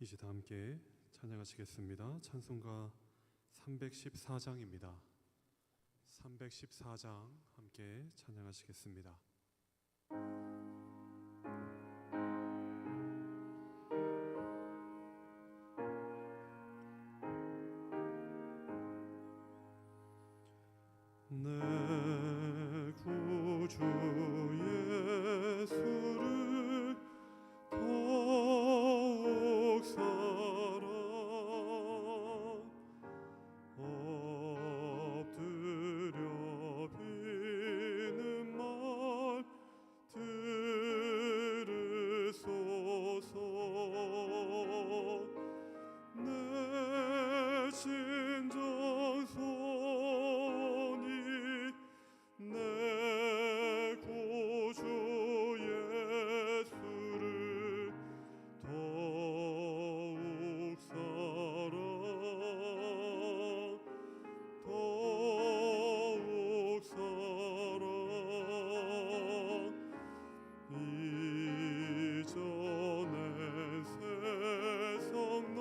이제 다 함께 찬양하시겠습니다. 찬송가 314장입니다. 314장 함께 찬양하시겠습니다. 내 구주 예수를 더욱 사랑 엎드려 비는 말 들으소서. 내 진정손이 내 구주 예수를 더욱 사랑 더욱 사랑 이전엔 세상 너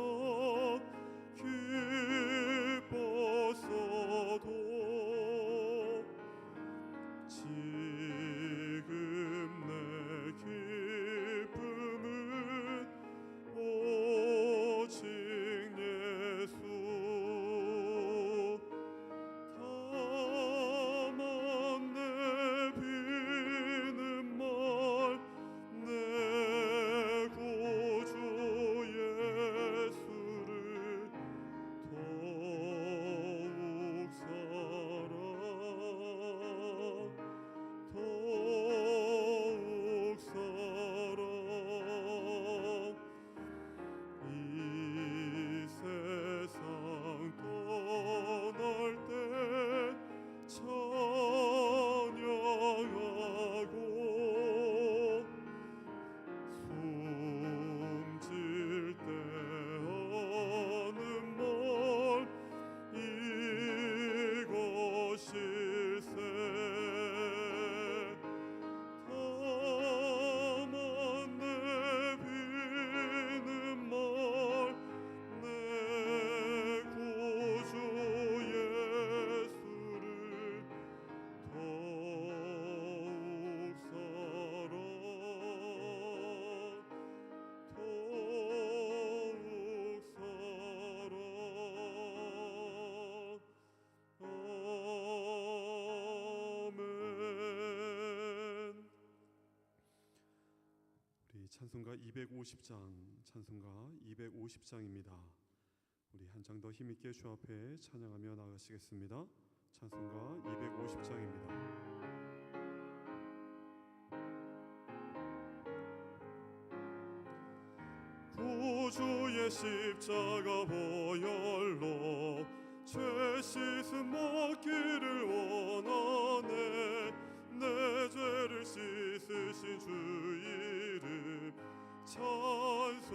기뻤어도 지금 내 기쁨은 오직 예수. 다만 내 비는 말 내 구주 예수를 더욱 사랑 더욱 사랑 이 세상 떠날 때 찬양하고 숨질 때 하는 말 이것일세. 다만 내 비는 말 내 구주 예수를 더욱 사랑 더욱 사랑. 아멘. 우리 찬송가 250장, 찬송가 250장입니다. 우리 한 장 더 힘있게 주 앞에 찬양하며 나가시겠습니다. 찬송가 250장입니다. 구주의 십자가 보혈로 죄 씻음 먹기를 원하네. 내 죄를 씻으신 주 이름 찬송합시다.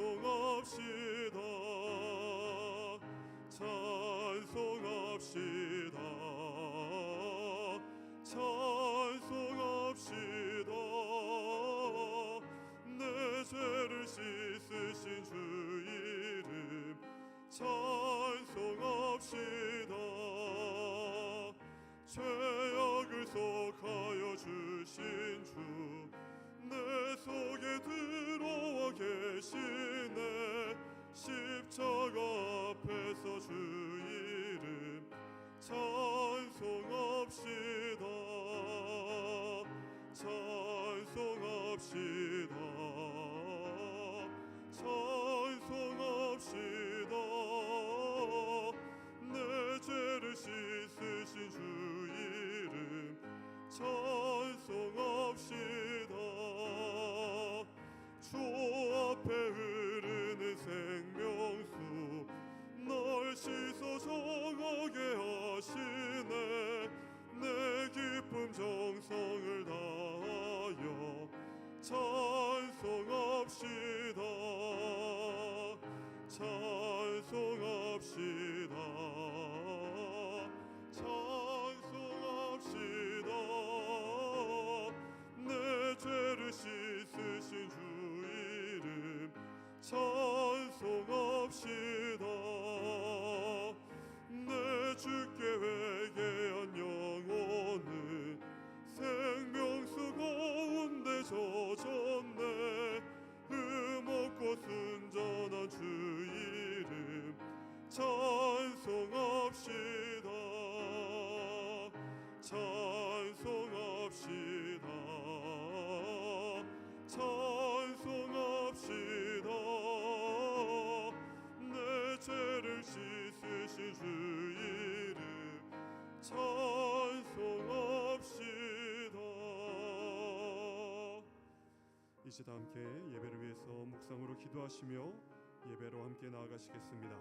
찬송합시다. 찬송합시다. 내 죄를 씻으신 주 이름 찬송합시다. 죄악을 속하여 주신 주 내 속에 들어와 계시네. 십자가 앞에서 주 이름 찬송합시다. 찬송합시다. 찬송합시다. 내 죄를 씻으신 주 이름 찬송합시다. 주 앞에 흐르는 생명수 널 씻어 정하게 하시네. 내 기쁨 정성을 다하여 찬송합시다. 찬송합시다. 찬송합시다. 내 죄를 씻으신 주 이름 찬송합시다. 찬송합시다. 내 주께 회개한 영혼은 생명수 가운데 젖었네. 흠없고 순전한 주 이름 찬송합시다. 찬송합시다. 찬송합시다. 내 죄를 씻으신 주 이름 찬송합시다. 이제 다 함께 예배를 위해서 묵상으로 기도하시며 예배로 함께 나아가시겠습니다.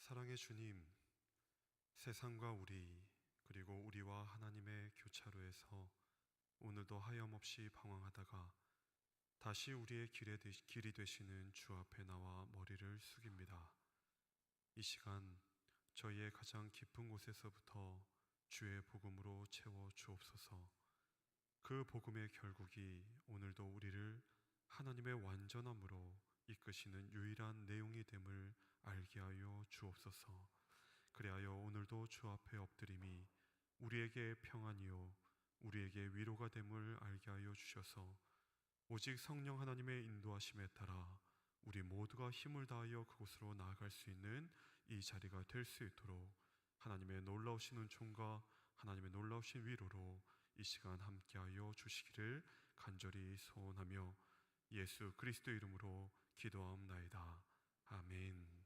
사랑의 주님, 세상과 우리 그리고 우리와 하나님의 교차로에서 오늘도 하염없이 방황하다가 다시 우리의 길이 되시는 주 앞에 나와 머리를 숙입니다. 이 시간 저희의 가장 깊은 곳에서부터 주의 복음으로 채워 주옵소서. 그 복음의 결국이 오늘도 우리를 하나님의 완전함으로 이끄시는 유일한 내용이 됨을 알게 하여 주옵소서. 그리하여 오늘도 주 앞에 엎드림이 우리에게 평안이요 우리에게 위로가 됨을 알게 하여 주셔서 오직 성령 하나님의 인도하심에 따라 우리 모두가 힘을 다하여 그곳으로 나아갈 수 있는 이 자리가 될 수 있도록 하나님의 놀라우신 은총과 하나님의 놀라우신 위로로 이 시간 함께하여 주시기를 간절히 소원하며 예수 그리스도 이름으로 기도하옵나이다. 아멘.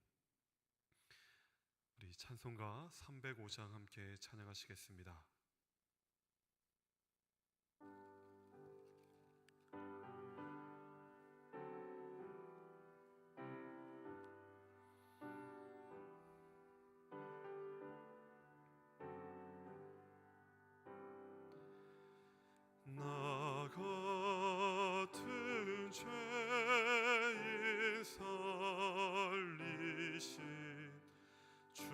우리 찬송가 305장 함께 찬양하시겠습니다. 나 같은 죄인 살리신 주의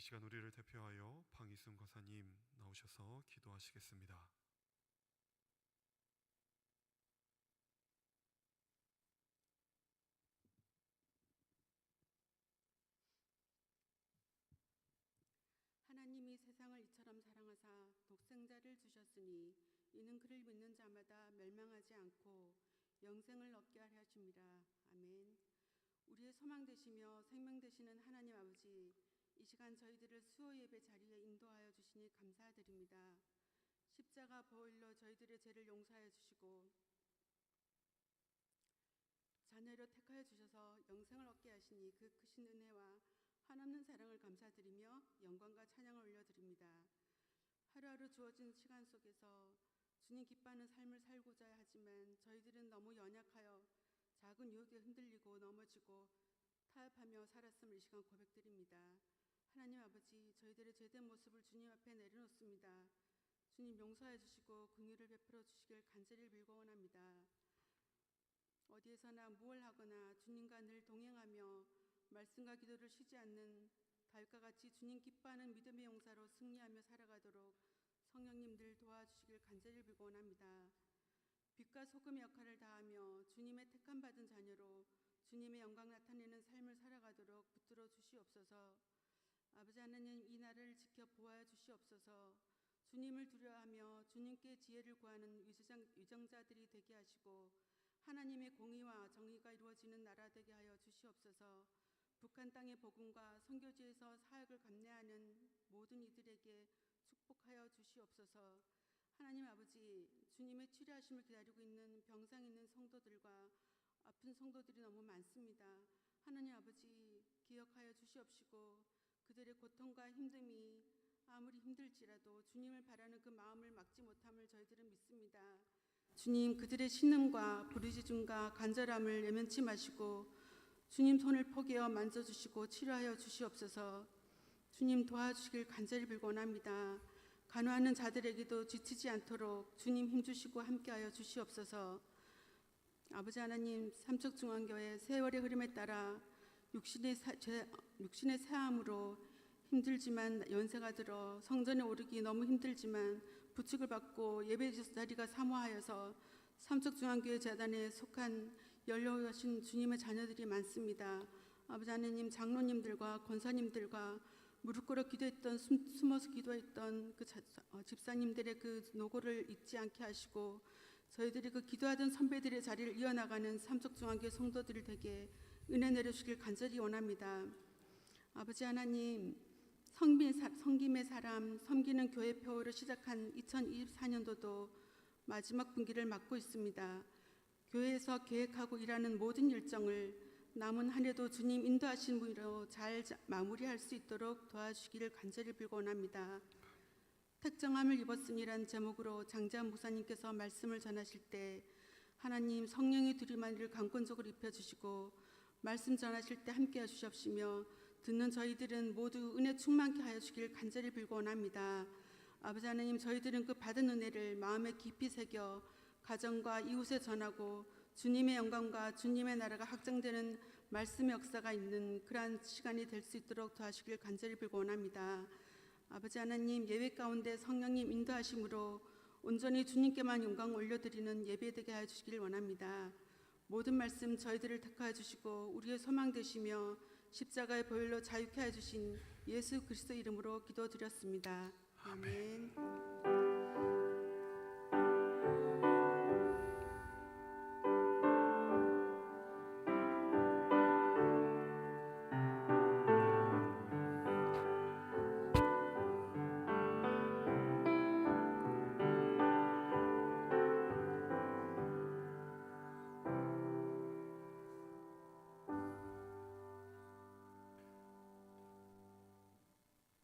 시간 우리를 대표하여 방이순 거사님 나오셔서 기도하시겠습니다. 하나님이 세상을 이처럼 사랑하사 독생자를 주셨으니 이는 그를 믿는 자마다 멸망하지 않고 영생을 얻게 하려 하심이라. 아멘. 우리의 소망 되시며 생명 되시는 하나님 아버지, 이 시간 저희들을 수호 예배 자리에 인도하여 주시니 감사드립니다. 십자가 보혈로 저희들의 죄를 용서하여 주시고 자녀로 택하여 주셔서 영생을 얻게 하시니 그 크신 은혜와 한없는 사랑을 감사드리며 영광과 찬양을 올려드립니다. 하루하루 주어진 시간 속에서 주님 기뻐하는 삶을 살고자 하지만 저희들은 너무 연약하여 작은 유혹에 흔들리고 넘어지고 타협하며 살았음을 이 시간 고백드립니다. 하나님 아버지, 저희들의 죄된 모습을 주님 앞에 내려놓습니다. 주님 용서해 주시고 긍휼을 베풀어 주시길 간절히 빌고 원합니다. 어디에서나 무엇을 하거나 주님과 늘 동행하며 말씀과 기도를 쉬지 않는 다윗과 같이 주님 기뻐하는 믿음의 용사로 승리하며 살아가도록 성령님 늘 도와주시길 간절히 빌고 원합니다. 빛과 소금의 역할을 다하며 주님의 택함 받은 자녀로 주님의 영광 나타내는 삶을 살아가도록 붙들어 주시옵소서. 아버지 하나님, 이 날을 지켜 보호하여 주시옵소서. 주님을 두려워하며 주님께 지혜를 구하는 위정자들이 되게 하시고 하나님의 공의와 정의가 이루어지는 나라 되게 하여 주시옵소서. 북한 땅의 복음과 선교지에서 사역을 감내하는 모든 이들에게 축복하여 주시옵소서. 하나님 아버지, 주님의 치료하심을 기다리고 있는 병상 있는 성도들과 아픈 성도들이 너무 많습니다. 하나님 아버지, 기억하여 주시옵시고 그들의 고통과 힘듦이 아무리 힘들지라도 주님을 바라는 그 마음을 막지 못함을 저희들은 믿습니다. 주님, 그들의 신음과 부르짖음과 간절함을 내면치 마시고 주님 손을 포개어 만져주시고 치료하여 주시옵소서. 주님 도와주시길 간절히 빌고 원합니다. 간호하는 자들에게도 지치지 않도록 주님 힘주시고 함께하여 주시옵소서. 아버지 하나님, 삼척중앙교회 세월의 흐름에 따라 육신의 사함으로 힘들지만 연세가 들어 성전에 오르기 너무 힘들지만 부축을 받고 예배 자리가 사모하여서 삼척중앙교회 재단에 속한 연로하신 주님의 자녀들이 많습니다. 아버지 하나님, 장로님들과 권사님들과 무릎 꿇어 기도했던 숨어서 기도했던 그 집사님들의 그 노고를 잊지 않게 하시고 저희들이 그 기도하던 선배들의 자리를 이어나가는 삼척중앙교회 성도들 되게 은혜 내려주길 간절히 원합니다. 아버지 하나님, 섬김의 사람, 섬기는 교회 표어로 시작한 2024년도도 마지막 분기를 맞고 있습니다. 교회에서 계획하고 일하는 모든 일정을 남은 한 해도 주님 인도하신 분으로 잘 마무리할 수 있도록 도와주시기를 간절히 빌고 원합니다. 특정함을 입었으니란 제목으로 장재한 목사님께서 말씀을 전하실 때 하나님 성령의 두리마리를 강권적으로 입혀주시고 말씀 전하실 때 함께해 주시옵시며 듣는 저희들은 모두 은혜 충만케 하여 주길 간절히 빌고 원합니다. 아버지 하나님, 저희들은 그 받은 은혜를 마음에 깊이 새겨 가정과 이웃에 전하고 주님의 영광과 주님의 나라가 확장되는 말씀의 역사가 있는 그러한 시간이 될 수 있도록 도와주시길 간절히 빌고 원합니다. 아버지 하나님, 예배 가운데 성령님 인도하심으로 온전히 주님께만 영광 올려드리는 예배되게 하여 주시길 원합니다. 모든 말씀 저희들을 택하여 주시고 우리의 소망 되시며 십자가의 보혈로 자유케 하여 주신 예수 그리스도 이름으로 기도드렸습니다. 아멘.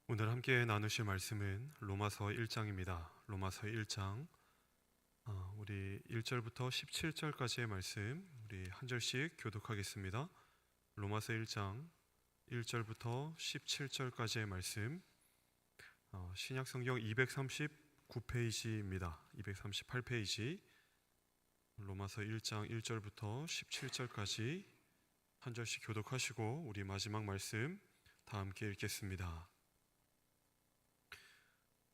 오늘 함께 나누실 말씀은 로마서 1장입니다. 로마서 1장 우리 1절부터 17절까지의 말씀 우리 한 절씩 교독하겠습니다. 로마서 1장 1절부터 17절까지의 말씀 신약성경 239페이지입니다. 238페이지 로마서 1장 1절부터 17절까지 한 절씩 교독하시고 우리 마지막 말씀 다 함께 읽겠습니다.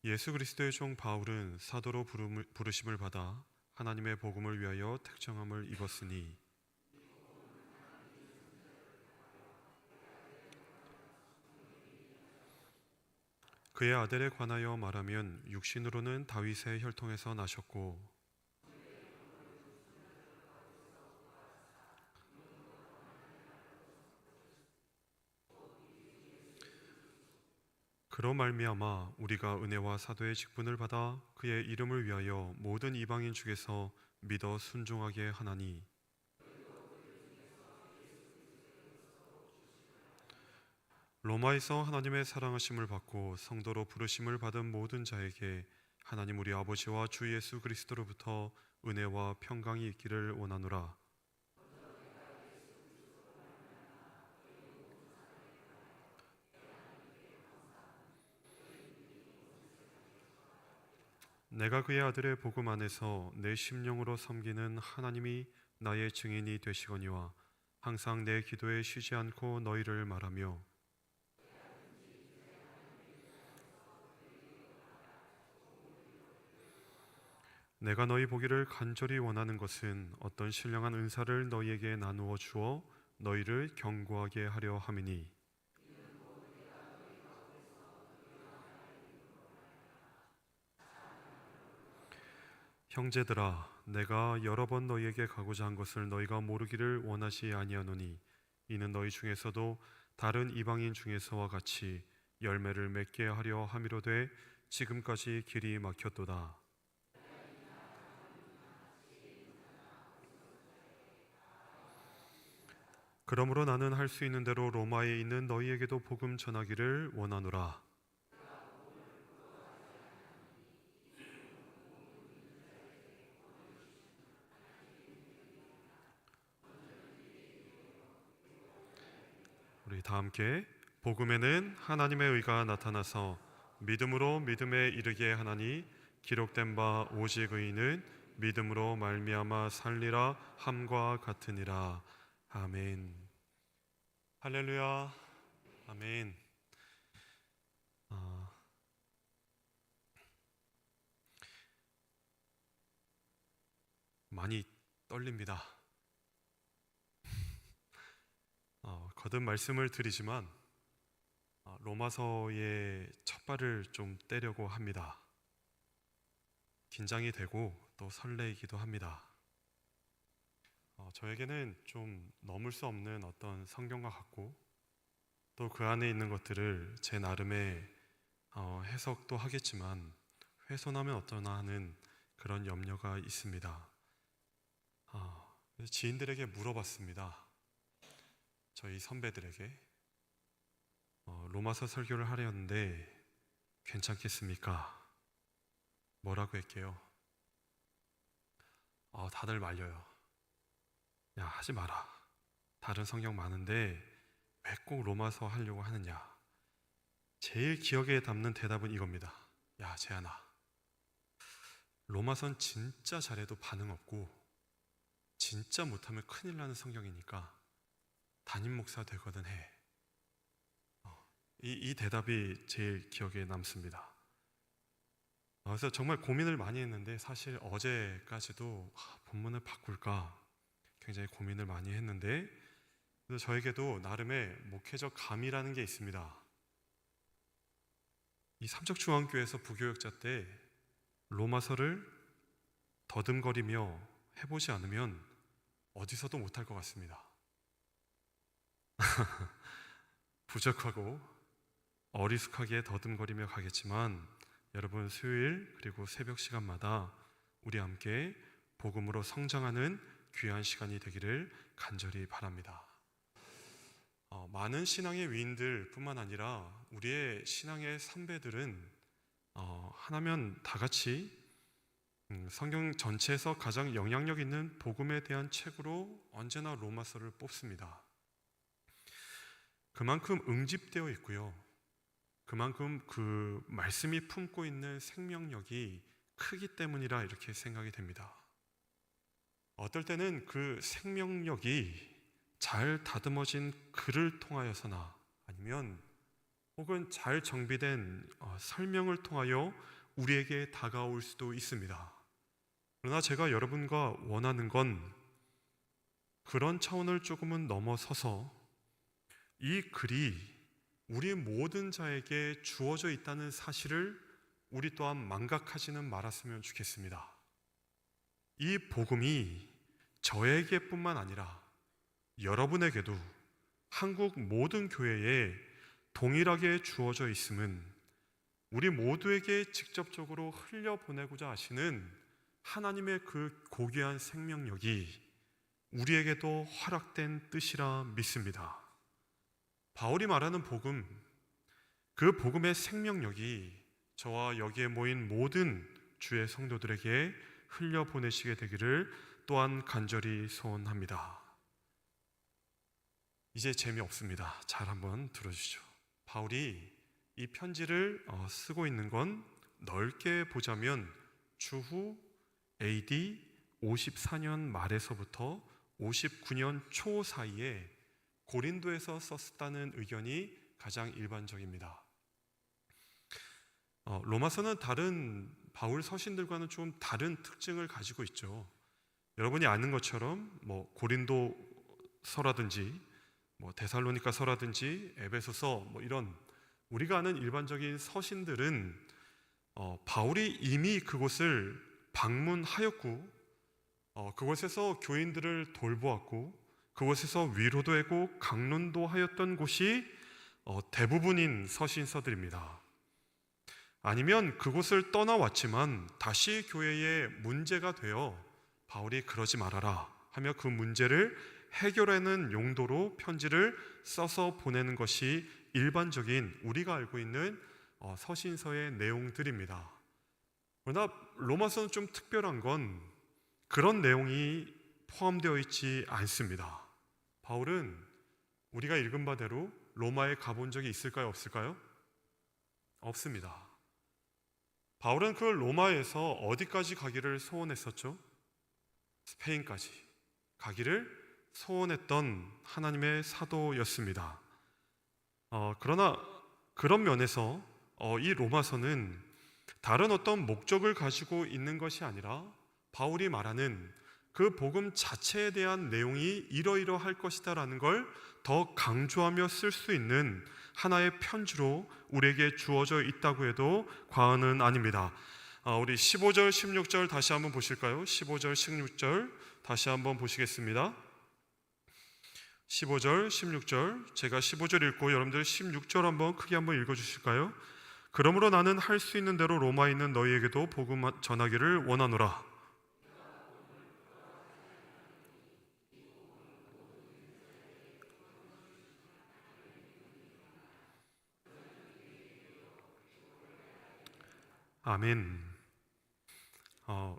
예수 그리스도의 종 바울은 사도로 부르심을 받아 하나님의 복음을 위하여 택정함을 입었으니 그의 아들에 관하여 말하면 육신으로는 다윗의 혈통에서 나셨고 그로 말미암아 우리가 은혜와 사도의 직분을 받아 그의 이름을 위하여 모든 이방인 중에서 믿어 순종하게 하나니 로마에서 하나님의 사랑하심을 받고 성도로 부르심을 받은 모든 자에게 하나님 우리 아버지와 주 예수 그리스도로부터 은혜와 평강이 있기를 원하노라. 내가 그의 아들의 복음 안에서 내 심령으로 섬기는 하나님이 나의 증인이 되시거니와 항상 내 기도에 쉬지 않고 너희를 말하며 내가 너희 보기를 간절히 원하는 것은 어떤 신령한 은사를 너희에게 나누어 주어 너희를 견고하게 하려 함이니 형제들아 내가 여러 번 너희에게 가고자 한 것을 너희가 모르기를 원하지 아니하노니 이는 너희 중에서도 다른 이방인 중에서와 같이 열매를 맺게 하려 함이로되 지금까지 길이 막혔도다. 그러므로 나는 할 수 있는 대로 로마에 있는 너희에게도 복음 전하기를 원하노라. 우리 다 함께 복음에는 하나님의 의가 나타나서 믿음으로 믿음에 이르게 하나니 기록된 바 오직 의인은 믿음으로 말미암아 살리라 함과 같으니라. 아멘. 할렐루야. 아멘. 많이 떨립니다. 거듭 말씀을 드리지만 로마서의 첫 발을 좀 떼려고 합니다. 긴장이 되고 또 설레이기도 합니다. 저에게는 좀 넘을 수 없는 어떤 성경과 같고 또 그 안에 있는 것들을 제 나름의 해석도 하겠지만 훼손하면 어쩌나 하는 그런 염려가 있습니다. 지인들에게 물어봤습니다. 저희 선배들에게 로마서 설교를 하려는데 괜찮겠습니까? 뭐라고 할게요? 다들 말려요. 야, 하지 마라. 다른 성경 많은데 왜 꼭 로마서 하려고 하느냐? 제일 기억에 남는 대답은 이겁니다. 야, 재한아. 로마선 진짜 잘해도 반응 없고 진짜 못하면 큰일 나는 성경이니까 담임 목사 되거든 해. 이 대답이 제일 기억에 남습니다. 그래서 정말 고민을 많이 했는데 사실 어제까지도 본문을 바꿀까 굉장히 고민을 많이 했는데 그래서 저에게도 나름의 목회적 감이라는 게 있습니다. 이 삼척중앙교회에서 부교역자 때 로마서를 더듬거리며 해보지 않으면 어디서도 못할 것 같습니다. 부족하고 어리숙하게 더듬거리며 가겠지만 여러분 수요일 그리고 새벽 시간마다 우리 함께 복음으로 성장하는 귀한 시간이 되기를 간절히 바랍니다. 많은 신앙의 위인들 뿐만 아니라 우리의 신앙의 선배들은 하나면 다 같이 성경 전체에서 가장 영향력 있는 복음에 대한 책으로 언제나 로마서를 뽑습니다. 그만큼 응집되어 있고요. 그만큼 그 말씀이 품고 있는 생명력이 크기 때문이라 이렇게 생각이 됩니다. 어떨 때는 그 생명력이 잘 다듬어진 글을 통하여서나 아니면 혹은 잘 정비된 설명을 통하여 우리에게 다가올 수도 있습니다. 그러나 제가 여러분과 원하는 건 그런 차원을 조금은 넘어서서 이 글이 우리 모든 자에게 주어져 있다는 사실을 우리 또한 망각하지는 말았으면 좋겠습니다. 이 복음이 저에게뿐만 아니라 여러분에게도 한국 모든 교회에 동일하게 주어져 있음은 우리 모두에게 직접적으로 흘려보내고자 하시는 하나님의 그 고귀한 생명력이 우리에게도 허락된 뜻이라 믿습니다. 바울이 말하는 복음, 그 복음의 생명력이 저와 여기에 모인 모든 주의 성도들에게 흘려보내시게 되기를 또한 간절히 소원합니다. 이제 재미없습니다. 잘 한번 들어주시죠. 바울이 이 편지를 쓰고 있는 건 넓게 보자면 주후 AD 54년 말에서부터 59년 초 사이에 고린도에서 썼다는 의견이 가장 일반적입니다. 로마서는 다른 바울 서신들과는 좀 다른 특징을 가지고 있죠. 여러분이 아는 것처럼 고린도서라든지 데살로니가서라든지 에베소서 이런 우리가 아는 일반적인 서신들은 바울이 이미 그곳을 방문하였고 그곳에서 교인들을 돌보았고 그곳에서 위로도 하고 강론도 하였던 곳이 대부분인 서신서들입니다. 아니면 그곳을 떠나왔지만 다시 교회에 문제가 되어 바울이 그러지 말아라 하며 그 문제를 해결하는 용도로 편지를 써서 보내는 것이 일반적인 우리가 알고 있는 서신서의 내용들입니다. 그러나 로마서는 좀 특별한 건 그런 내용이 포함되어 있지 않습니다. 바울은 우리가 읽은 바대로 로마에 가본 적이 있을까요? 없을까요? 없습니다. 바울은 그 로마에서 어디까지 가기를 소원했었죠? 스페인까지 가기를 소원했던 하나님의 사도였습니다. 그러나 그런 면에서 이 로마서는 다른 어떤 목적을 가지고 있는 것이 아니라 바울이 말하는 그 복음 자체에 대한 내용이 이러이러할 것이다 라는 걸 더 강조하며 쓸 수 있는 하나의 편지로 우리에게 주어져 있다고 해도 과언은 아닙니다. 우리 15절, 16절 다시 한번 보실까요? 15절, 16절 다시 한번 보시겠습니다. 15절, 16절 제가 15절 읽고 여러분들 16절 한번 크게 한번 읽어주실까요? 그러므로 나는 할 수 있는 대로 로마에 있는 너희에게도 복음 전하기를 원하노라. 아멘.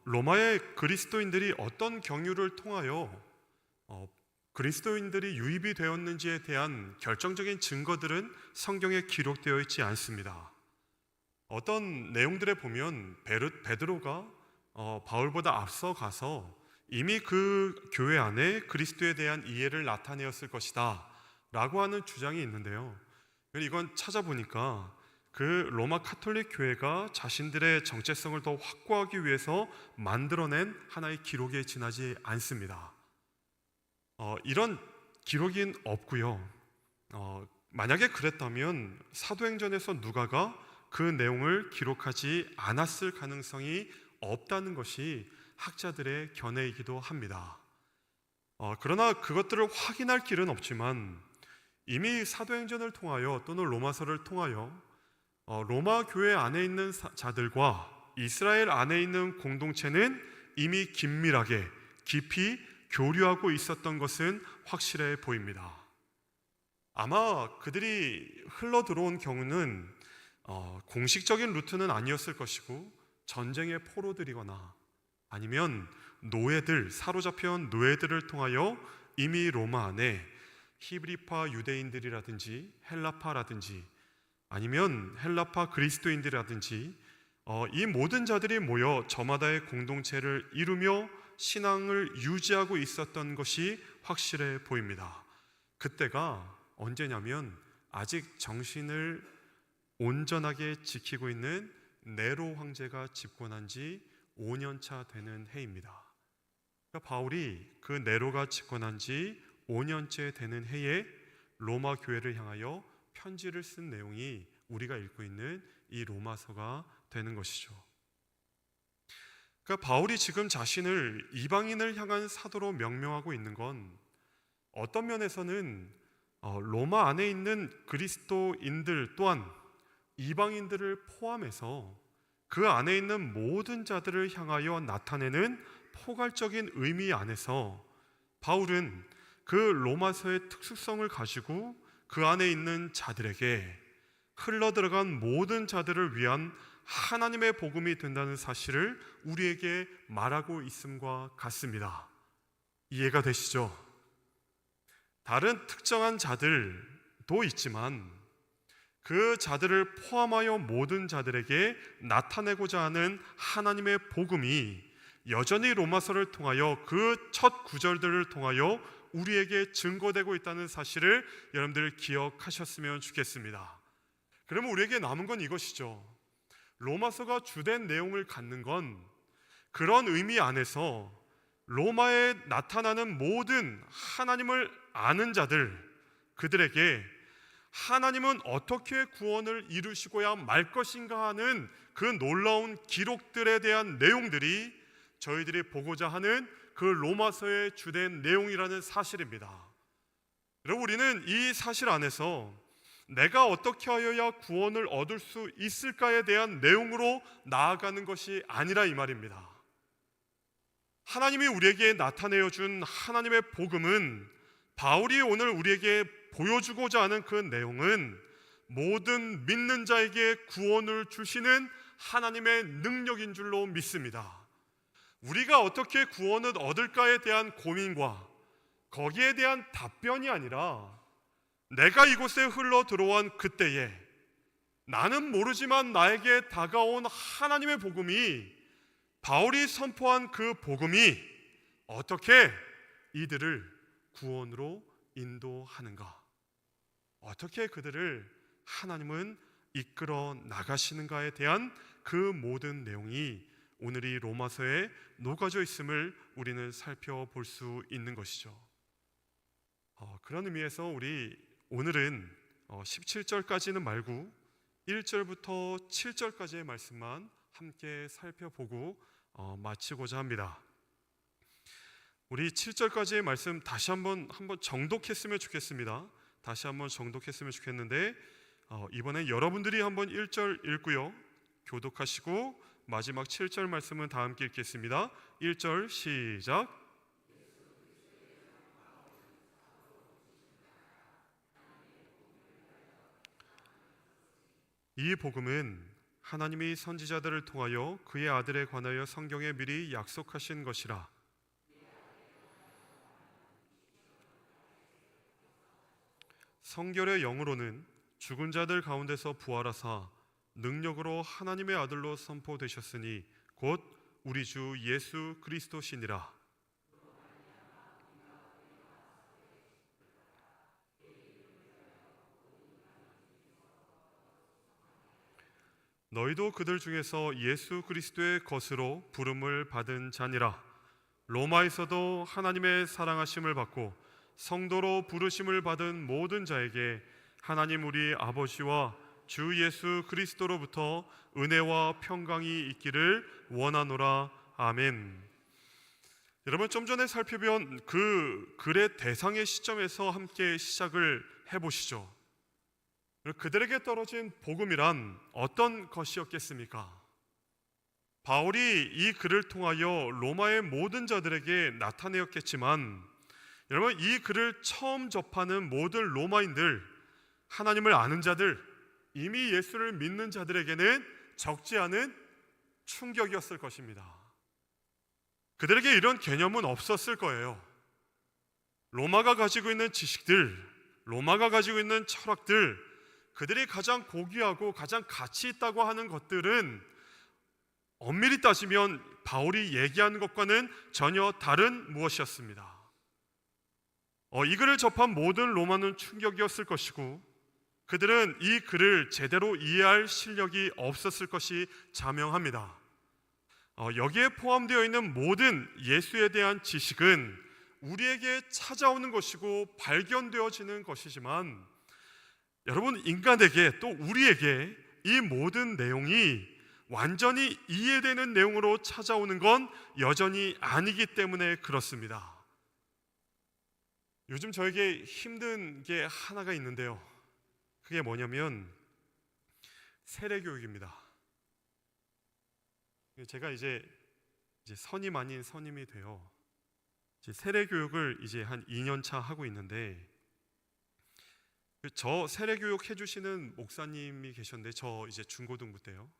로마의 그리스도인들이 어떤 경유를 통하여 그리스도인들이 유입이 되었는지에 대한 결정적인 증거들은 성경에 기록되어 있지 않습니다. 어떤 내용들에 보면 베드로가 바울보다 앞서 가서 이미 그 교회 안에 그리스도에 대한 이해를 나타내었을 것이다 라고 하는 주장이 있는데요. 이건 찾아보니까 그 로마 카톨릭 교회가 자신들의 정체성을 더 확고하기 위해서 만들어낸 하나의 기록에 지나지 않습니다. 이런 기록은 없고요. 만약에 그랬다면 사도행전에서 누가가 그 내용을 기록하지 않았을 가능성이 없다는 것이 학자들의 견해이기도 합니다. 그러나 그것들을 확인할 길은 없지만 이미 사도행전을 통하여 또는 로마서를 통하여 로마 교회 안에 있는 자들과 이스라엘 안에 있는 공동체는 이미 긴밀하게 깊이 교류하고 있었던 것은 확실해 보입니다. 아마 그들이 흘러 들어온 경우는 공식적인 루트는 아니었을 것이고 전쟁의 포로들이거나 아니면 노예들, 사로잡혀온 노예들을 통하여 이미 로마 안에 히브리파 유대인들이라든지 헬라파라든지 아니면 헬라파 그리스도인들이라든지 이 모든 자들이 모여 저마다의 공동체를 이루며 신앙을 유지하고 있었던 것이 확실해 보입니다. 그때가 언제냐면 아직 정신을 온전하게 지키고 있는 네로 황제가 집권한 지 5년차 되는 해입니다. 그러니까 바울이 그 네로가 집권한 지 5년째 되는 해에 로마 교회를 향하여 편지를 쓴 내용이 우리가 읽고 있는 이 로마서가 되는 것이죠. 그러니까 바울이 지금 자신을 이방인을 향한 사도로 명명하고 있는 건 어떤 면에서는 로마 안에 있는 그리스도인들 또한 이방인들을 포함해서 그 안에 있는 모든 자들을 향하여 나타내는 포괄적인 의미 안에서 바울은 그 로마서의 특수성을 가지고 그 안에 있는 자들에게 흘러들어간 모든 자들을 위한 하나님의 복음이 된다는 사실을 우리에게 말하고 있음과 같습니다. 이해가 되시죠? 다른 특정한 자들도 있지만 그 자들을 포함하여 모든 자들에게 나타내고자 하는 하나님의 복음이 여전히 로마서를 통하여 그 첫 구절들을 통하여 우리에게 증거되고 있다는 사실을 여러분들 기억하셨으면 좋겠습니다. 그러면 우리에게 남은 건 이것이죠. 로마서가 주된 내용을 갖는 건 그런 의미 안에서 로마에 나타나는 모든 하나님을 아는 자들, 그들에게 하나님은 어떻게 구원을 이루시고야 말 것인가 하는 그 놀라운 기록들에 대한 내용들이 저희들이 보고자 하는 그 로마서의 주된 내용이라는 사실입니다. 여러분, 우리는 이 사실 안에서 내가 어떻게 하여야 구원을 얻을 수 있을까에 대한 내용으로 나아가는 것이 아니라 이 말입니다. 하나님이 우리에게 나타내어 준 하나님의 복음은, 바울이 오늘 우리에게 보여주고자 하는 그 내용은 모든 믿는 자에게 구원을 주시는 하나님의 능력인 줄로 믿습니다. 우리가 어떻게 구원을 얻을까에 대한 고민과 거기에 대한 답변이 아니라 내가 이곳에 흘러 들어온 그때에 나는 모르지만 나에게 다가온 하나님의 복음이, 바울이 선포한 그 복음이 어떻게 이들을 구원으로 인도하는가, 어떻게 그들을 하나님은 이끌어 나가시는가에 대한 그 모든 내용이 오늘 이 로마서에 녹아져 있음을 우리는 살펴볼 수 있는 것이죠. 그런 의미에서 우리 오늘은 17절까지는 말고 1절부터 7절까지의 말씀만 함께 살펴보고 마치고자 합니다. 우리 7절까지의 말씀 다시 한번 정독했으면 좋겠습니다. 다시 한번 정독했으면 좋겠는데 이번에 여러분들이 한번 1절 읽고요, 교독하시고 마지막 7절 말씀은 다 함께 읽겠습니다. 1절 시작. 이 복음은 하나님이 선지자들을 통하여 그의 아들에 관하여 성경에 미리 약속하신 것이라. 성결의 영으로는 죽은 자들 가운데서 부활하사 능력으로 하나님의 아들로 선포되셨으니 곧 우리 주 예수 그리스도시니라. 너희도 그들 중에서 예수 그리스도의 것으로 부름을 받은 자니라. 로마에서도 하나님의 사랑하심을 받고 성도로 부르심을 받은 모든 자에게 하나님 우리 아버지와 주 예수 그리스도로부터 은혜와 평강이 있기를 원하노라. 아멘. 여러분, 좀 전에 살펴본 그 글의 대상의 시점에서 함께 시작을 해보시죠. 그들에게 떨어진 복음이란 어떤 것이었겠습니까? 바울이 이 글을 통하여 로마의 모든 자들에게 나타내었겠지만, 여러분, 이 글을 처음 접하는 모든 로마인들, 하나님을 아는 자들, 이미 예수를 믿는 자들에게는 적지 않은 충격이었을 것입니다. 그들에게 이런 개념은 없었을 거예요. 로마가 가지고 있는 지식들, 로마가 가지고 있는 철학들, 그들이 가장 고귀하고 가장 가치 있다고 하는 것들은 엄밀히 따지면 바울이 얘기하는 것과는 전혀 다른 무엇이었습니다. 이 글을 접한 모든 로마는 충격이었을 것이고, 그들은 이 글을 제대로 이해할 실력이 없었을 것이 자명합니다. 여기에 포함되어 있는 모든 예수에 대한 지식은 우리에게 찾아오는 것이고 발견되어지는 것이지만, 여러분, 인간에게 또 우리에게 이 모든 내용이 완전히 이해되는 내용으로 찾아오는 건 여전히 아니기 때문에 그렇습니다. 요즘 저에게 힘든 게 하나가 있는데요, 그게 뭐냐면 세례교육입니다. 제가 이제 선임 아닌 선임이 되어 이제 세례교육을 이제 한 2년 차 하고 있는데, 저 세례교육 해주시는 목사님이 계셨는데, 저 이제 중고등부 때요.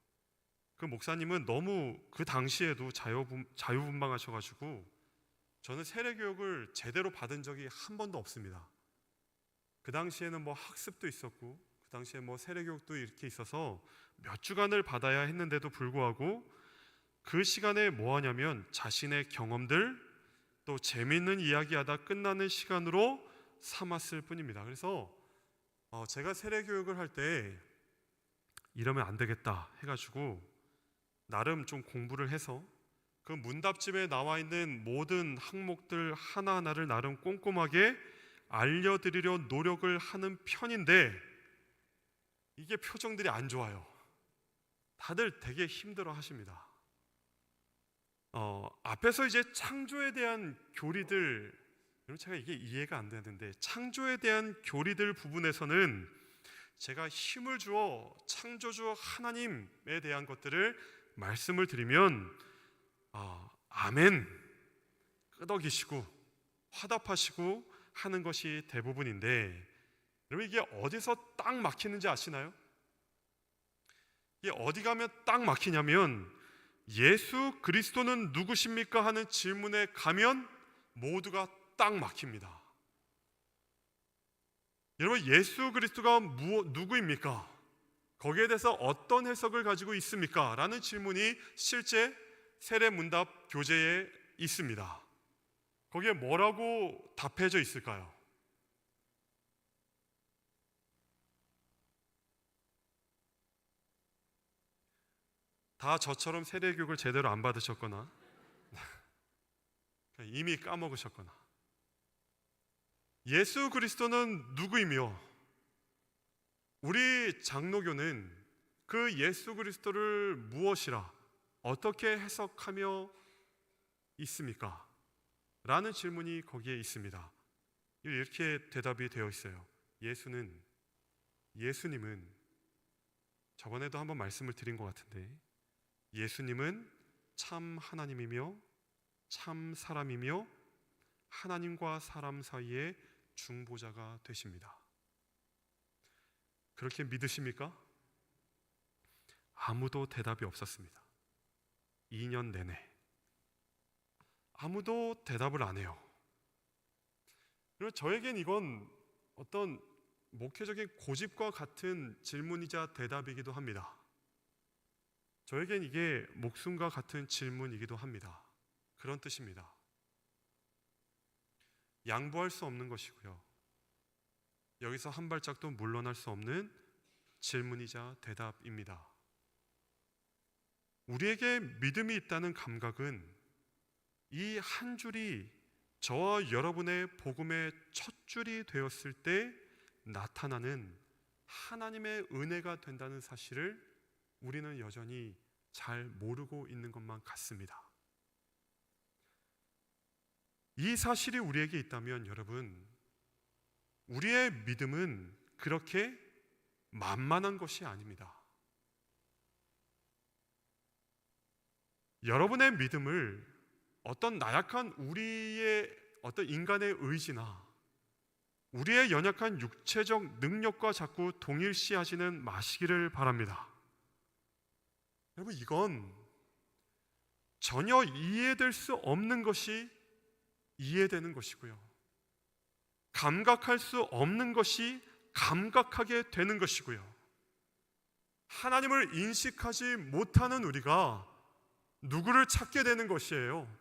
그 목사님은 너무 그 당시에도 자유분방하셔가지고 저는 세례교육을 제대로 받은 적이 한 번도 없습니다. 그 당시에는 뭐 학습도 있었고, 그 당시에 뭐 세례교육도 이렇게 있어서 몇 주간을 받아야 했는데도 불구하고 그 시간에 뭐 하냐면 자신의 경험들, 또 재미있는 이야기하다 끝나는 시간으로 삼았을 뿐입니다. 그래서 제가 세례교육을 할 때 이러면 안 되겠다 해가지고 나름 좀 공부를 해서 그 문답집에 나와 있는 모든 항목들 하나하나를 나름 꼼꼼하게 알려드리려 노력을 하는 편인데, 이게 표정들이 안 좋아요. 다들 되게 힘들어 하십니다. 앞에서 이제 창조에 대한 교리들, 여러분, 제가 이게 이해가 안 되는데, 창조에 대한 교리들 부분에서는 제가 힘을 주어 창조주 하나님에 대한 것들을 말씀을 드리면 아멘 끄덕이시고 화답하시고 하는 것이 대부분인데, 여러분, 이게 어디서 딱 막히는지 아시나요? 이게 어디 가면 딱 막히냐면, 예수 그리스도는 누구십니까? 하는 질문에 가면 모두가 딱 막힙니다. 여러분, 예수 그리스도가 누구입니까? 거기에 대해서 어떤 해석을 가지고 있습니까? 라는 질문이 실제 세례문답 교재에 있습니다. 거기에 뭐라고 답해져 있을까요? 다 저처럼 세례교육을 제대로 안 받으셨거나 이미 까먹으셨거나, 예수 그리스도는 누구이며 우리 장로교는 그 예수 그리스도를 무엇이라 어떻게 해석하며 있습니까? 라는 질문이 거기에 있습니다. 이렇게 대답이 되어 있어요. 예수님은 저번에도 한번 말씀을 드린 것 같은데, 예수님은 참 하나님이며 참 사람이며 하나님과 사람 사이의 중보자가 되십니다. 그렇게 믿으십니까? 아무도 대답이 없었습니다. 2년 내내 아무도 대답을 안 해요. 그리고 저에겐 이건 어떤 목회적인 고집과 같은 질문이자 대답이기도 합니다. 저에겐 이게 목숨과 같은 질문이기도 합니다. 그런 뜻입니다. 양보할 수 없는 것이고요, 여기서 한 발짝도 물러날 수 없는 질문이자 대답입니다. 우리에게 믿음이 있다는 감각은 이 한 줄이 저와 여러분의 복음의 첫 줄이 되었을 때 나타나는 하나님의 은혜가 된다는 사실을 우리는 여전히 잘 모르고 있는 것만 같습니다. 이 사실이 우리에게 있다면, 여러분, 우리의 믿음은 그렇게 만만한 것이 아닙니다. 여러분의 믿음을 어떤 나약한 우리의 어떤 인간의 의지나 우리의 연약한 육체적 능력과 자꾸 동일시하지는 마시기를 바랍니다. 여러분, 이건 전혀 이해될 수 없는 것이 이해되는 것이고요, 감각할 수 없는 것이 감각하게 되는 것이고요, 하나님을 인식하지 못하는 우리가 누구를 찾게 되는 것이에요?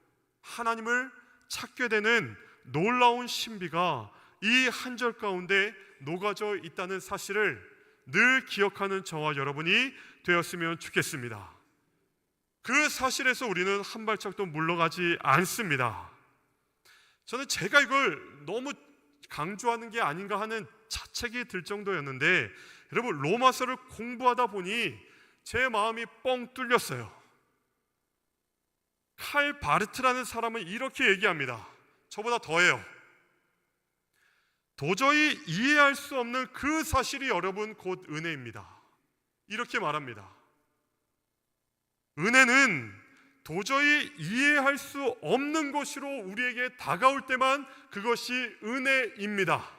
하나님을 찾게 되는 놀라운 신비가 이 한 절 가운데 녹아져 있다는 사실을 늘 기억하는 저와 여러분이 되었으면 좋겠습니다. 그 사실에서 우리는 한 발짝도 물러가지 않습니다. 저는 제가 이걸 너무 강조하는 게 아닌가 하는 자책이 들 정도였는데, 여러분, 로마서를 공부하다 보니 제 마음이 뻥 뚫렸어요. 칼 바르트라는 사람은 이렇게 얘기합니다. 저보다 더해요. 도저히 이해할 수 없는 그 사실이 여러분 곧 은혜입니다. 이렇게 말합니다. 은혜는 도저히 이해할 수 없는 것으로 우리에게 다가올 때만 그것이 은혜입니다.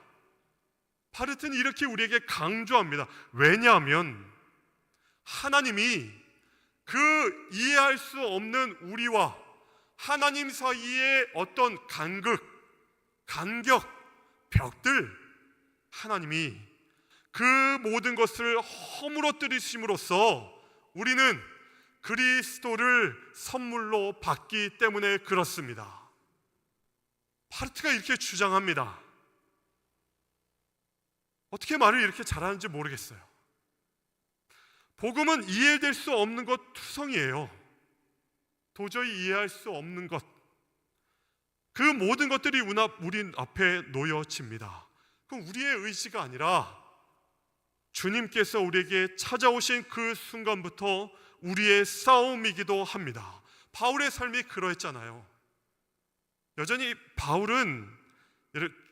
바르트는 이렇게 우리에게 강조합니다. 왜냐하면 하나님이 그 이해할 수 없는 우리와 하나님 사이의 어떤 간극, 간격, 벽들, 하나님이 그 모든 것을 허물어뜨리심으로써 우리는 그리스도를 선물로 받기 때문에 그렇습니다. 바르트가 이렇게 주장합니다. 어떻게 말을 이렇게 잘하는지 모르겠어요. 복음은 이해될 수 없는 것 투성이에요. 도저히 이해할 수 없는 것, 그 모든 것들이 우리 앞에 놓여집니다. 그럼 우리의 의지가 아니라 주님께서 우리에게 찾아오신 그 순간부터 우리의 싸움이기도 합니다. 바울의 삶이 그러했잖아요. 여전히 바울은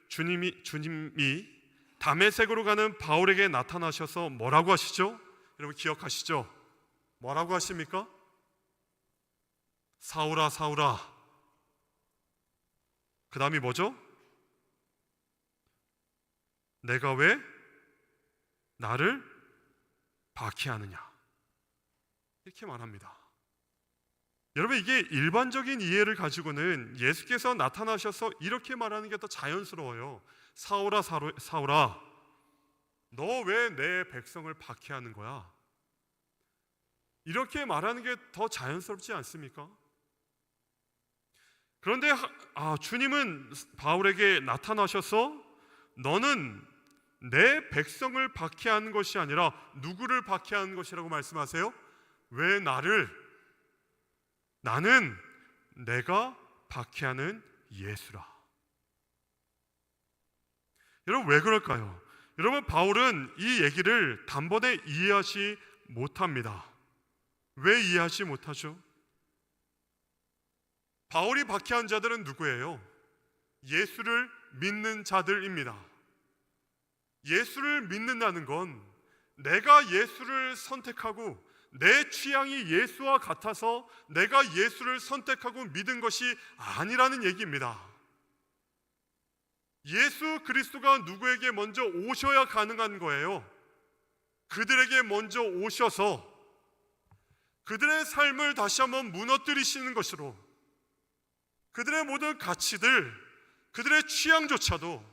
주님이 다메섹으로 가는 바울에게 나타나셔서 뭐라고 하시죠? 여러분 기억하시죠? 뭐라고 하십니까? 사울아 사울아. 그 다음이 뭐죠? 내가 왜 나를 박해하느냐, 이렇게 말합니다. 여러분, 이게 일반적인 이해를 가지고는 예수께서 나타나셔서 이렇게 말하는 게 더 자연스러워요. 사울아 사울아, 너 왜 내 백성을 박해하는 거야? 이렇게 말하는 게 더 자연스럽지 않습니까? 그런데 주님은 바울에게 나타나셔서 너는 내 백성을 박해하는 것이 아니라 누구를 박해하는 것이라고 말씀하세요? 왜 나는 내가 박해하는 예수라. 여러분, 왜 그럴까요? 여러분, 바울은 이 얘기를 단번에 이해하지 못합니다. 왜 이해하지 못하죠? 바울이 박해한 자들은 누구예요? 예수를 믿는 자들입니다. 예수를 믿는다는 건 내가 예수를 선택하고 내 취향이 예수와 같아서 내가 예수를 선택하고 믿은 것이 아니라는 얘기입니다. 예수 그리스도가 누구에게 먼저 오셔야 가능한 거예요. 그들에게 먼저 오셔서 그들의 삶을 다시 한번 무너뜨리시는 것으로 그들의 모든 가치들, 그들의 취향조차도,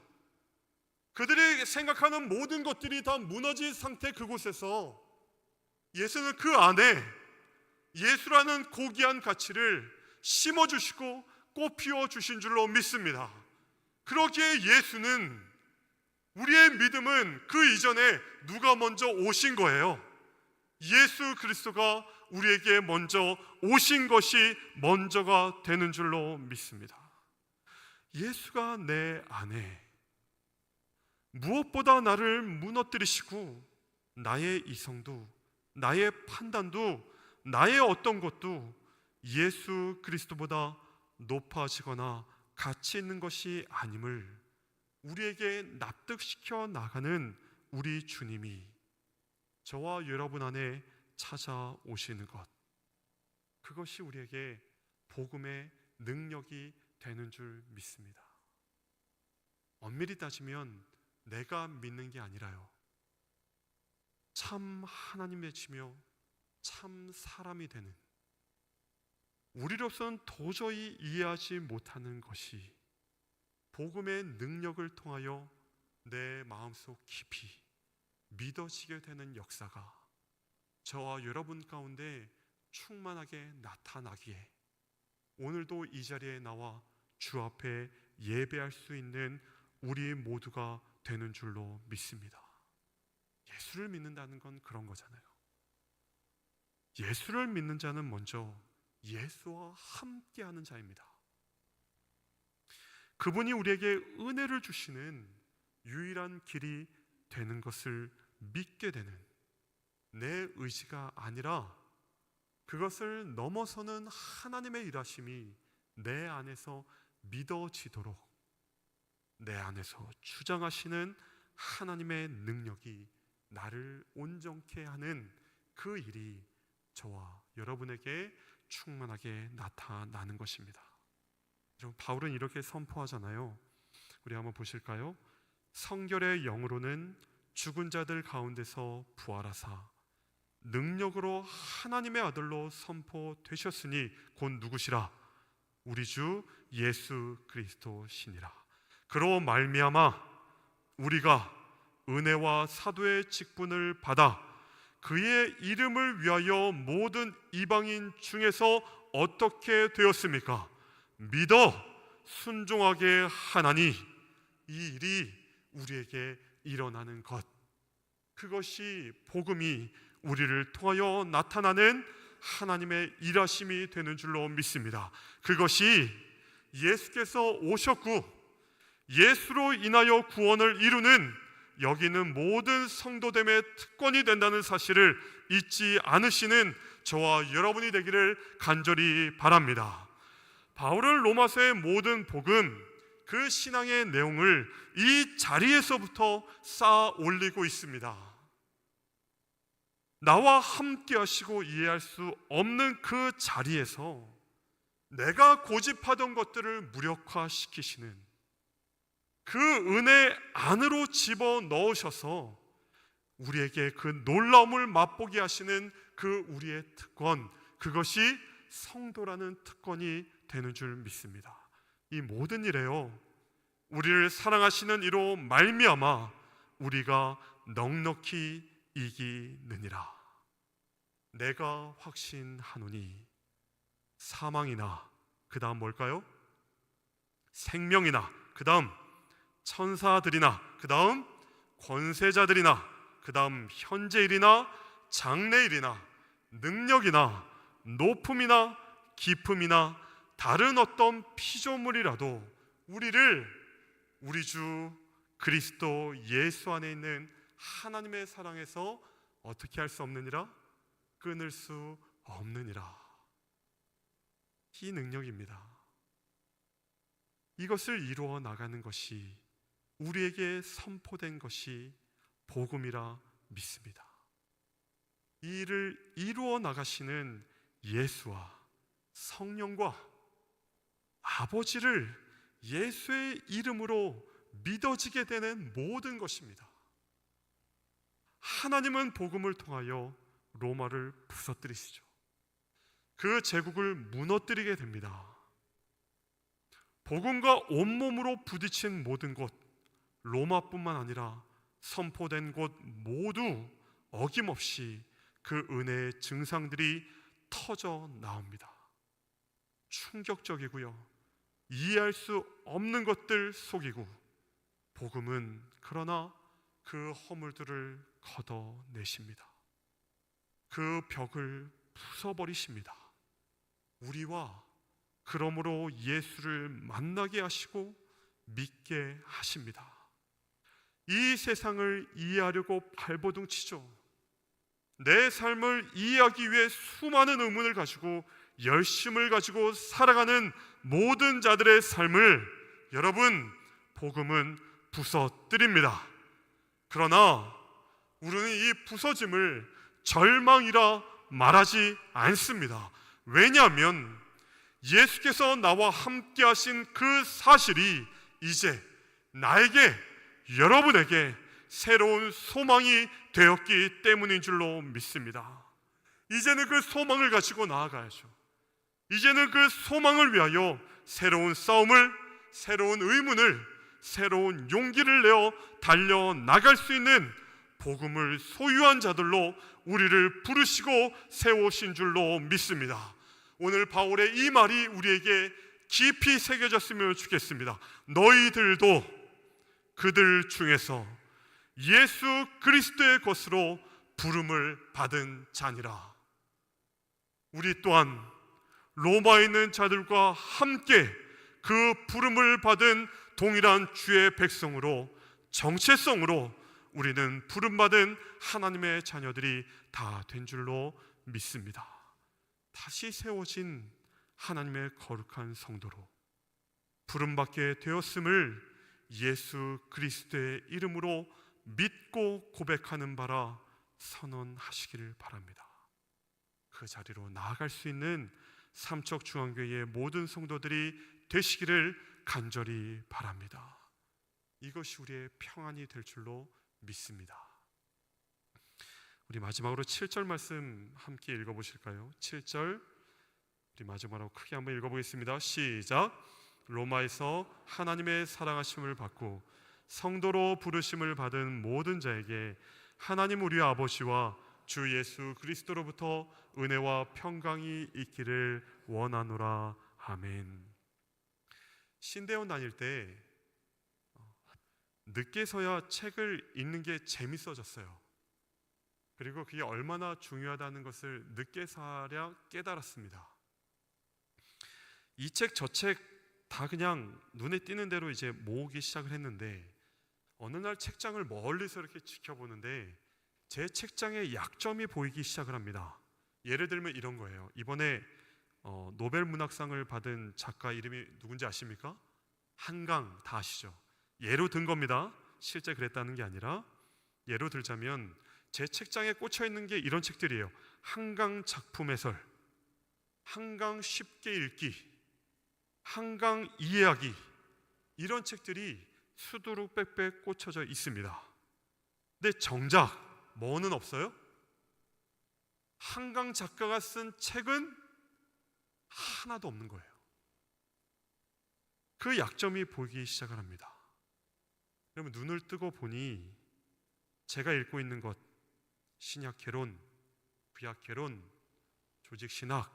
그들이 생각하는 모든 것들이 다 무너진 상태, 그곳에서 예수는 그 안에 예수라는 고귀한 가치를 심어주시고 꽃 피워주신 줄로 믿습니다. 그러기에 예수는, 우리의 믿음은 그 이전에 누가 먼저 오신 거예요? 예수 그리스도가 우리에게 먼저 오신 것이 먼저가 되는 줄로 믿습니다. 예수가 내 안에 무엇보다 나를 무너뜨리시고 나의 이성도, 나의 판단도, 나의 어떤 것도 예수 그리스도보다 높아지거나 가치 있는 것이 아님을 우리에게 납득시켜 나가는 우리 주님이 저와 여러분 안에 찾아오시는 것, 그것이 우리에게 복음의 능력이 되는 줄 믿습니다. 엄밀히 따지면 내가 믿는 게 아니라요, 참 하나님 맺히며 참 사람이 되는, 우리로서는 도저히 이해하지 못하는 것이 복음의 능력을 통하여 내 마음속 깊이 믿어지게 되는 역사가 저와 여러분 가운데 충만하게 나타나기에 오늘도 이 자리에 나와 주 앞에 예배할 수 있는 우리 모두가 되는 줄로 믿습니다. 예수를 믿는다는 건 그런 거잖아요. 예수를 믿는 자는 먼저 예수와 함께하는 자입니다. 그분이 우리에게 은혜를 주시는 유일한 길이 되는 것을 믿게 되는 내 의지가 아니라 그것을 넘어서는 하나님의 일하심이 내 안에서 믿어지도록 내 안에서 주장하시는 하나님의 능력이 나를 온전케 하는 그 일이 저와 여러분에게 충만하게 나타나는 것입니다. 여러분, 바울은 이렇게 선포하잖아요. 우리 한번 보실까요? 성결의 영으로는 죽은 자들 가운데서 부활하사 능력으로 하나님의 아들로 선포되셨으니 곧 누구시라? 우리 주 예수 그리스도시니라. 그로 말미암아 우리가 은혜와 사도의 직분을 받아 그의 이름을 위하여 모든 이방인 중에서 어떻게 되었습니까? 믿어 순종하게 하나니 이 일이 우리에게 일어나는 것, 그것이 복음이 우리를 통하여 나타나는 하나님의 일하심이 되는 줄로 믿습니다. 그것이 예수께서 오셨고 예수로 인하여 구원을 이루는 여기는 모든 성도됨의 특권이 된다는 사실을 잊지 않으시는 저와 여러분이 되기를 간절히 바랍니다. 바울은 로마서의 모든 복음, 그 신앙의 내용을 이 자리에서부터 쌓아 올리고 있습니다. 나와 함께 하시고 이해할 수 없는 그 자리에서 내가 고집하던 것들을 무력화시키시는 그 은혜 안으로 집어넣으셔서 우리에게 그 놀라움을 맛보게 하시는 그 우리의 특권, 그것이 성도라는 특권이 되는 줄 믿습니다. 이 모든 일에요, 우리를 사랑하시는 이로 말미암아 우리가 넉넉히 이기느니라. 내가 확신하노니 사망이나, 그 다음 뭘까요? 생명이나, 그 다음 천사들이나, 그 다음 권세자들이나, 그 다음 현재일이나 장래일이나 능력이나 높음이나 깊음이나 다른 어떤 피조물이라도 우리를 우리 주 그리스도 예수 안에 있는 하나님의 사랑에서 어떻게 할 수 없느니라? 끊을 수 없느니라. 이 능력입니다. 이것을 이루어 나가는 것이 우리에게 선포된 것이 복음이라 믿습니다. 이 일을 이루어 나가시는 예수와 성령과 아버지를 예수의 이름으로 믿어지게 되는 모든 것입니다. 하나님은 복음을 통하여 로마를 부서뜨리시죠. 그 제국을 무너뜨리게 됩니다. 복음과 온몸으로 부딪힌 모든 곳, 로마뿐만 아니라 선포된 곳 모두 어김없이 그 은혜의 증상들이 터져 나옵니다. 충격적이고요, 이해할 수 없는 것들 속이고 복음은 그러나 그 허물들을 걷어내십니다. 그 벽을 부숴버리십니다. 우리와 그러므로 예수를 만나게 하시고 믿게 하십니다. 이 세상을 이해하려고 발버둥치죠. 내 삶을 이해하기 위해 수많은 의문을 가지고 열심을 가지고 살아가는 모든 자들의 삶을 여러분, 복음은 부서뜨립니다. 그러나 우리는 이 부서짐을 절망이라 말하지 않습니다. 왜냐하면 예수께서 나와 함께 하신 그 사실이 이제 나에게, 여러분에게 새로운 소망이 되었기 때문인 줄로 믿습니다. 이제는 그 소망을 가지고 나아가야죠. 이제는 그 소망을 위하여 새로운 싸움을, 새로운 의문을, 새로운 용기를 내어 달려나갈 수 있는 복음을 소유한 자들로 우리를 부르시고 세우신 줄로 믿습니다. 오늘 바울의 이 말이 우리에게 깊이 새겨졌으면 좋겠습니다. 너희들도 그들 중에서 예수 그리스도의 것으로 부름을 받은 자니라. 우리 또한 로마에 있는 자들과 함께 그 부름을 받은 동일한 주의 백성으로, 정체성으로 우리는 부름받은 하나님의 자녀들이 다 된 줄로 믿습니다. 다시 세워진 하나님의 거룩한 성도로 부름받게 되었음을 예수 그리스도의 이름으로 믿고 고백하는 바라 선언하시기를 바랍니다. 그 자리로 나아갈 수 있는 삼척중앙교회의 모든 성도들이 되시기를 간절히 바랍니다. 이것이 우리의 평안이 될 줄로 믿습니다. 우리 마지막으로 7절 말씀 함께 읽어보실까요? 7절 우리 마지막으로 크게 한번 읽어보겠습니다. 시작. 로마에서 하나님의 사랑하심을 받고 성도로 부르심을 받은 모든 자에게 하나님 우리 아버지와 주 예수 그리스도로부터 은혜와 평강이 있기를 원하노라. 아멘. 신대원 다닐 때 늦게서야 책을 읽는 게 재밌어졌어요. 그리고 그게 얼마나 중요하다는 것을 늦게서야 깨달았습니다. 이 책 저 책 다 그냥 눈에 띄는 대로 이제 모으기 시작을 했는데 어느 날 책장을 멀리서 이렇게 지켜보는데 제 책장에 약점이 보이기 시작을 합니다. 예를 들면 이런 거예요. 이번에 노벨 문학상을 받은 작가 이름이 누군지 아십니까? 한강, 다 아시죠? 예로 든 겁니다. 실제 그랬다는 게 아니라 예로 들자면 제 책장에 꽂혀 있는 게 이런 책들이에요. 한강 작품 해설, 한강 쉽게 읽기, 한강 이해하기, 이런 책들이 수두룩 빽빽 꽂혀져 있습니다. 근데 정작 뭐는 없어요? 한강 작가가 쓴 책은 하나도 없는 거예요. 그 약점이 보이기 시작을 합니다. 여러분, 눈을 뜨고 보니 제가 읽고 있는 것, 신약개론, 구약개론, 조직신학,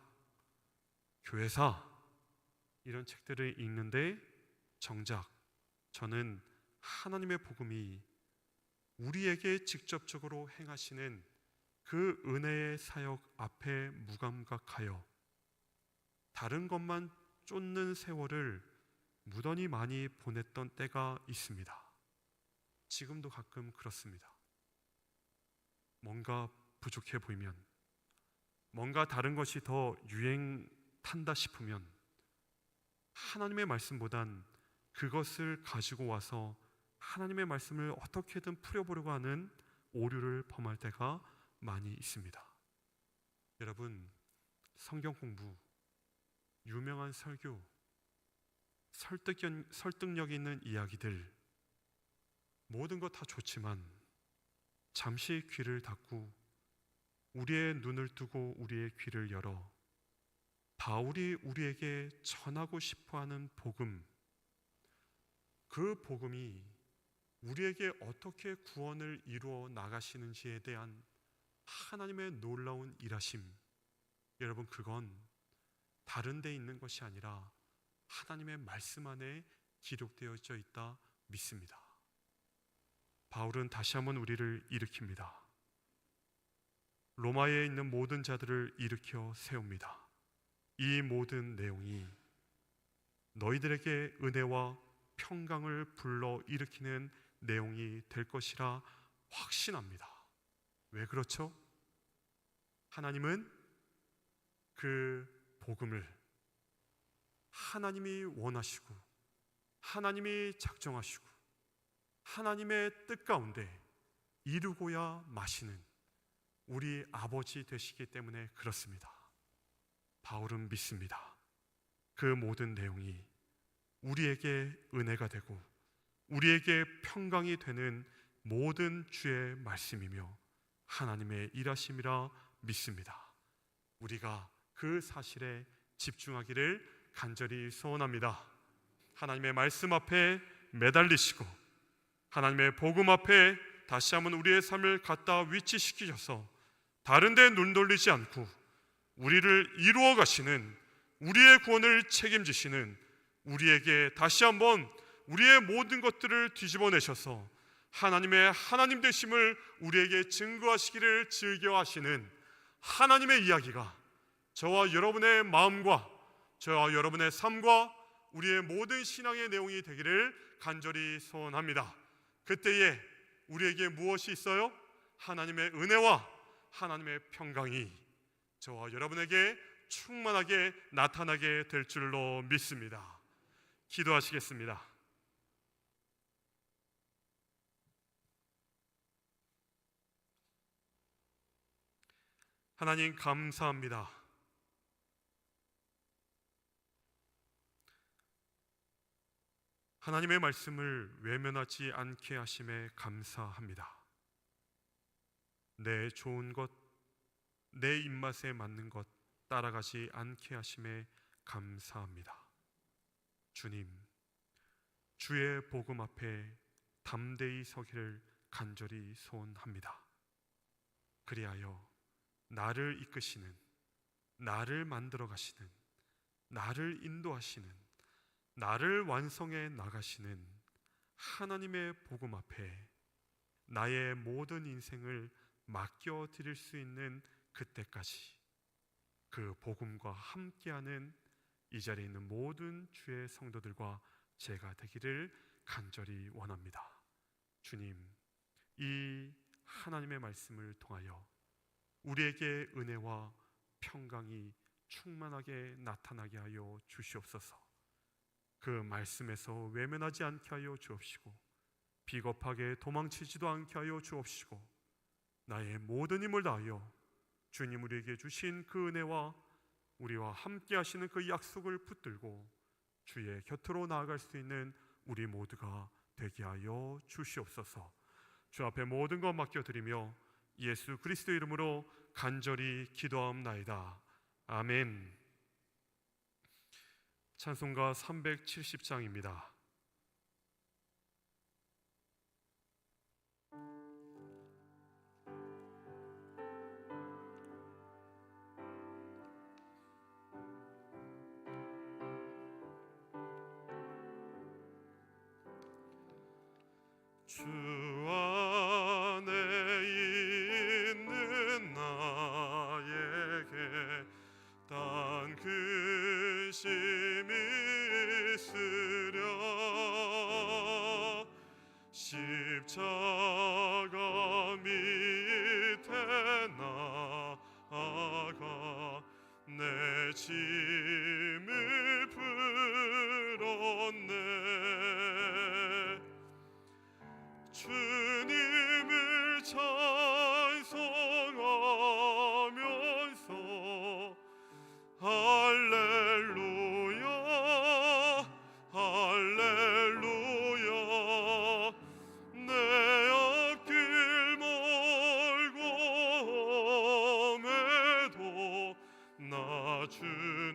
교회사, 이런 책들을 읽는데 정작 저는 하나님의 복음이 우리에게 직접적으로 행하시는 그 은혜의 사역 앞에 무감각하여 다른 것만 쫓는 세월을 무던히 많이 보냈던 때가 있습니다. 지금도 가끔 그렇습니다. 뭔가 부족해 보이면, 뭔가 다른 것이 더 유행 탄다 싶으면 하나님의 말씀보단 그것을 가지고 와서 하나님의 말씀을 어떻게든 풀어보려고 하는 오류를 범할 때가 많이 있습니다. 여러분, 성경 공부, 유명한 설교, 설득력 있는 이야기들, 모든 것 다 좋지만 잠시 귀를 닫고 우리의 눈을 뜨고 우리의 귀를 열어 바울이 우리에게 전하고 싶어하는 복음, 그 복음이 우리에게 어떻게 구원을 이루어 나가시는지에 대한 하나님의 놀라운 일하심, 여러분, 그건 다른 데 있는 것이 아니라 하나님의 말씀 안에 기록되어져 있다 믿습니다. 바울은 다시 한번 우리를 일으킵니다. 로마에 있는 모든 자들을 일으켜 세웁니다. 이 모든 내용이 너희들에게 은혜와 평강을 불러 일으키는 내용이 될 것이라 확신합니다. 왜 그렇죠? 하나님은 그 복음을 하나님이 원하시고 하나님이 작정하시고 하나님의 뜻 가운데 이루고야 마시는 우리 아버지 되시기 때문에 그렇습니다. 바울은 믿습니다. 그 모든 내용이 우리에게 은혜가 되고 우리에게 평강이 되는 모든 주의 말씀이며 하나님의 일하심이라 믿습니다. 우리가 그 사실에 집중하기를 간절히 소원합니다. 하나님의 말씀 앞에 매달리시고 하나님의 복음 앞에 다시 한번 우리의 삶을 갖다 위치시키셔서 다른 데 눈 돌리지 않고 우리를 이루어 가시는, 우리의 구원을 책임지시는, 우리에게 다시 한번 우리의 모든 것들을 뒤집어내셔서 하나님의 하나님 되심을 우리에게 증거하시기를 즐겨하시는 하나님의 이야기가 저와 여러분의 마음과 저와 여러분의 삶과 우리의 모든 신앙의 내용이 되기를 간절히 소원합니다. 그때에 우리에게 무엇이 있어요? 하나님의 은혜와 하나님의 평강이 저와 여러분에게 충만하게 나타나게 될 줄로 믿습니다. 기도하시겠습니다. 하나님 감사합니다. 하나님의 말씀을 외면하지 않게 하심에 감사합니다. 내 좋은 것, 내 입맛에 맞는 것 따라가지 않게 하심에 감사합니다. 주님, 주의 복음 앞에 담대히 서기를 간절히 소원합니다. 그리하여 나를 이끄시는, 나를 만들어 가시는, 나를 인도하시는, 나를 완성해 나가시는 하나님의 복음 앞에 나의 모든 인생을 맡겨 드릴 수 있는 그때까지 그 복음과 함께하는 이 자리에 있는 모든 주의 성도들과 제가 되기를 간절히 원합니다. 주님, 이 하나님의 말씀을 통하여 우리에게 은혜와 평강이 충만하게 나타나게 하여 주시옵소서. 그 말씀에서 외면하지 않게 하여 주옵시고 비겁하게 도망치지도 않게 하여 주옵시고 나의 모든 힘을 다하여 주님 우리에게 주신 그 은혜와 우리와 함께 하시는 그 약속을 붙들고 주의 곁으로 나아갈 수 있는 우리 모두가 되게 하여 주시옵소서. 주 앞에 모든 것 맡겨드리며 예수 그리스도 이름으로 간절히 기도하옵나이다. 아멘. 찬송가 370장입니다. 주 안에 있는 나에게 단 근심이 있으랴. 십자가 밑에 나아가 내 짐을 풀었네. 주님을 찬송하면서 할렐루야 할렐루야. 내 앞길 멀고 험해도 나 주님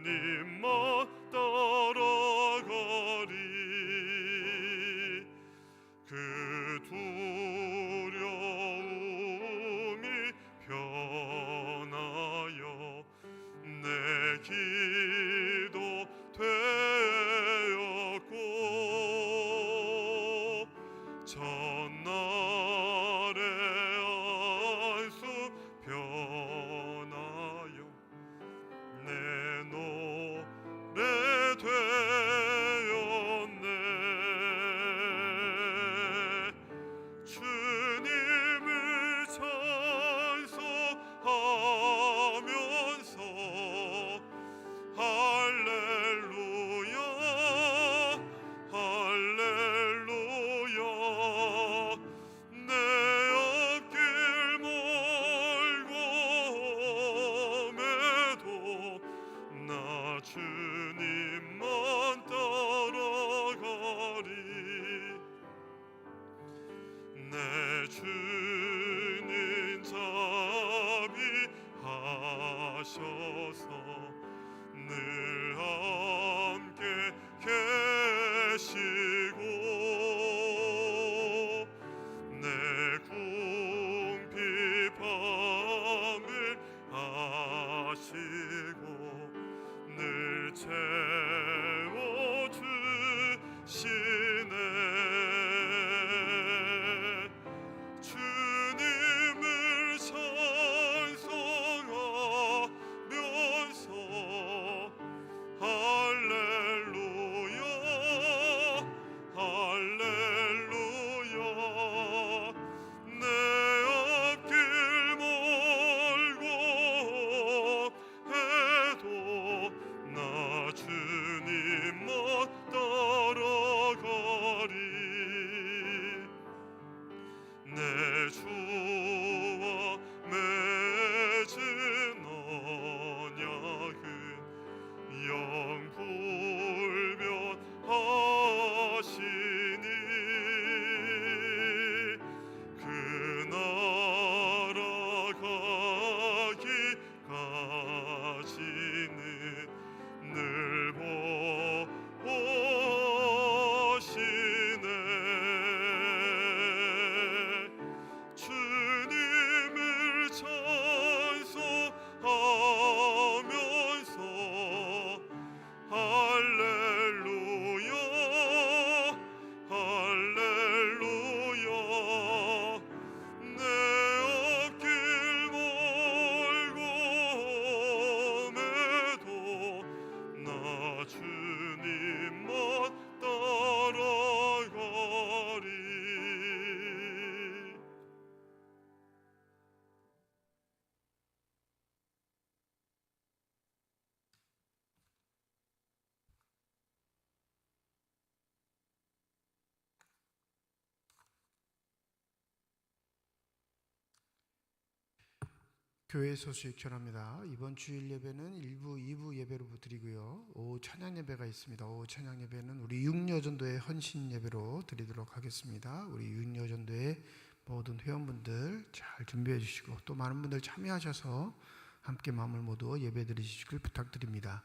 교회 소식 전합니다. 이번 주일 예배는 1부, 2부 예배로 드리고요. 오후 찬양 예배가 있습니다. 오후 찬양 예배는 우리 육려전도의 헌신 예배로 드리도록 하겠습니다. 우리 육려전도의 모든 회원분들 잘 준비해 주시고 또 많은 분들 참여하셔서 함께 마음을 모두 예배 드리시길 부탁드립니다.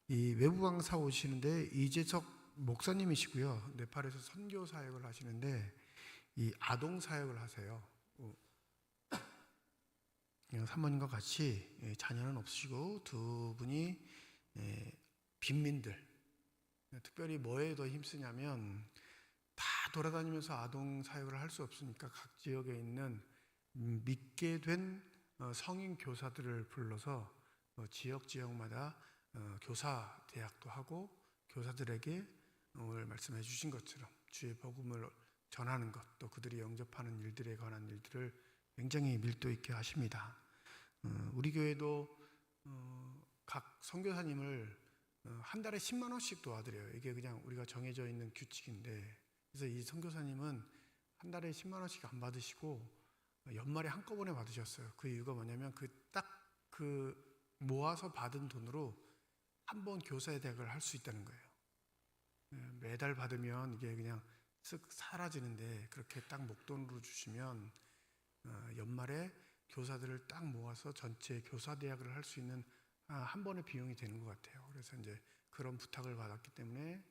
이 외부 강사 오시는데 이재석 목사님이시고요. 네팔에서 선교 사역을 하시는데 이 아동 사역을 하세요. 사모님과 같이 자녀는 없으시고 두 분이 빈민들, 특별히 뭐에 더 힘쓰냐면 다 돌아다니면서 아동 사역을 할 수 없으니까 각 지역에 있는 믿게 된 성인 교사들을 불러서 지역마다 교사 대학도 하고 교사들에게 오늘 말씀해 주신 것처럼 주의 복음을 전하는 것, 또 그들이 영접하는 일들에 관한 일들을 굉장히 밀도 있게 하십니다. 우리 교회도 각 선교사님을 한 달에 10만 원씩 도와드려요. 이게 그냥 우리가 정해져 있는 규칙인데, 그래서 이 선교사님은 한 달에 10만 원씩 안 받으시고 연말에 한꺼번에 받으셨어요. 그 이유가 뭐냐면 그 모아서 받은 돈으로 한 번 교사의 대학을 할 수 있다는 거예요. 매달 받으면 이게 그냥 쓱 사라지는데 그렇게 딱 목돈으로 주시면 연말에 교사들을 딱 모아서 전체 교사 대학을 할 수 있는 한 번의 비용이 되는 것 같아요. 그래서 이제 그런 부탁을 받았기 때문에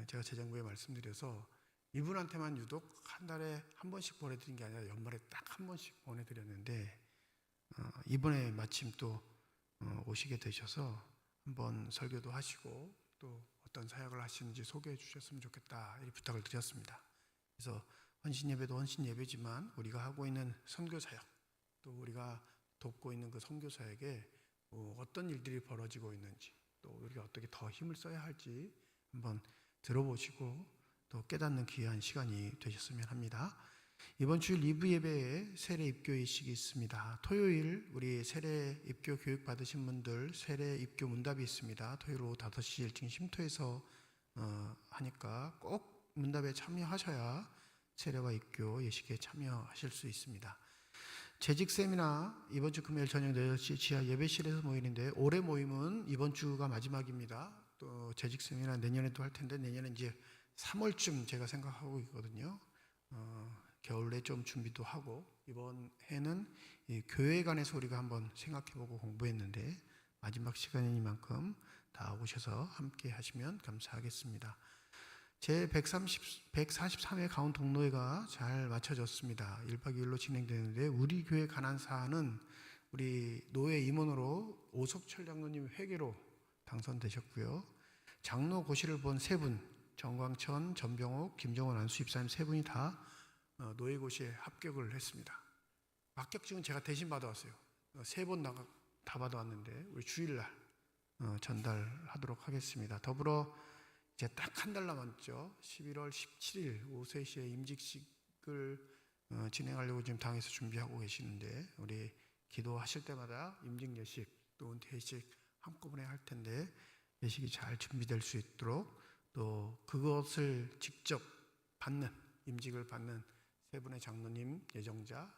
제가 재정부에 말씀드려서 이분한테만 유독 한 달에 한 번씩 보내드린 게 아니라 연말에 딱 한 번씩 보내드렸는데 이번에 마침 또 오시게 되셔서 한번 설교도 하시고 또 어떤 사역을 하시는지 소개해 주셨으면 좋겠다 이 부탁을 드렸습니다. 그래서 헌신 예배도 헌신 예배지만 우리가 하고 있는 선교 사역, 또 우리가 돕고 있는 그 선교 사역에 어떤 일들이 벌어지고 있는지, 또 우리가 어떻게 더 힘을 써야 할지 한번 들어보시고 또 깨닫는 귀한 시간이 되셨으면 합니다. 이번 주일 2부 예배에 세례 입교 의식이 있습니다. 토요일 우리 세례 입교 교육 받으신 분들 세례 입교 문답이 있습니다. 토요일 오후 5시 일찍 쉼터에서 하니까 꼭 문답에 참여하셔야 세례와 입교 예식에 참여하실 수 있습니다. 재직 세미나 이번 주 금요일 저녁 8시 지하 예배실에서 모이는데 올해 모임은 이번 주가 마지막입니다. 또 재직 세미나 내년에도 할 텐데 내년은 이제 3월쯤 제가 생각하고 있거든요. 겨울에 좀 준비도 하고 이번 해는 이 교회관에서 우리가 한번 생각해보고 공부했는데 마지막 시간이니만큼 다 오셔서 함께 하시면 감사하겠습니다. 제 143회 가온 동노회가 잘 마쳐졌습니다. 1박 2일로 진행되는데 우리 교회 가난 사안은 우리 노회 임원으로 오석철 장로님 회계로 당선되셨고요. 장로 고시를 본 세 분, 정광천, 전병옥, 김정원 안수 입사님 세 분이 다 노회 고시에 합격을 했습니다. 합격증은 제가 대신 받아왔어요. 세 번 다 받아왔는데 우리 주일날 전달하도록 하겠습니다. 더불어 이제 딱 한 달 남았죠. 11월 17일 오후 3시에 임직식을 진행하려고 지금 당에서 준비하고 계시는데 우리 기도하실 때마다 임직 예식 또 은퇴 예식 한꺼번에 할 텐데 예식이 잘 준비될 수 있도록 또 그것을 직접 받는 임직을 받는 세 분의 장로님 예정자를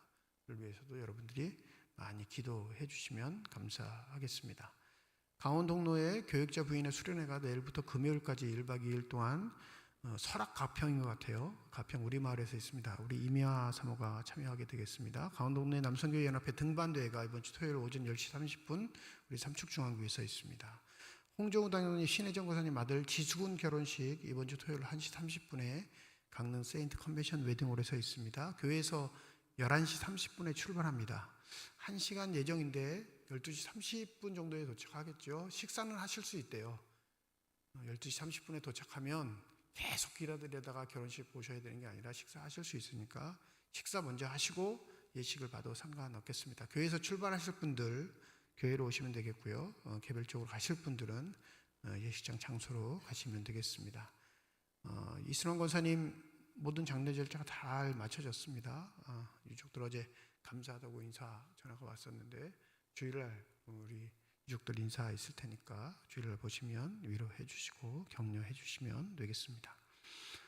위해서도 여러분들이 많이 기도해 주시면 감사하겠습니다. 강원동로의 교육자 부인의 수련회가 내일부터 금요일까지 1박 2일 동안 설악 가평인 것 같아요. 가평 우리마을에서 있습니다. 우리 이미아 사모가 참여하게 되겠습니다. 강원동로의 남성교회 연합회 등반대회가 이번 주 토요일 오전 10시 30분 우리 삼축중앙교회에서 있습니다. 홍정우 당회장님 신혜정 고사님 아들 지수군 결혼식 이번 주 토요일 1시 30분에 강릉 세인트 컨벤션 웨딩홀에서 있습니다. 교회에서 11시 30분에 출발합니다. 1시간 예정인데 12시 30분 정도에 도착하겠죠. 식사는 하실 수 있대요. 12시 30분에 도착하면 계속 기다리다가 결혼식 보셔야 되는 게 아니라 식사하실 수 있으니까 식사 먼저 하시고 예식을 봐도 상관없겠습니다. 교회에서 출발하실 분들 교회로 오시면 되겠고요. 개별적으로 가실 분들은 예식장 장소로 가시면 되겠습니다. 이순환 권사님 모든 장례 절차가 잘 마쳐졌습니다. 유족들 어제 감사하다고 인사 전화가 왔었는데 주일날 우리 유족들 인사 있을 테니까 주일날 보시면 위로해 주시고 격려해 주시면 되겠습니다.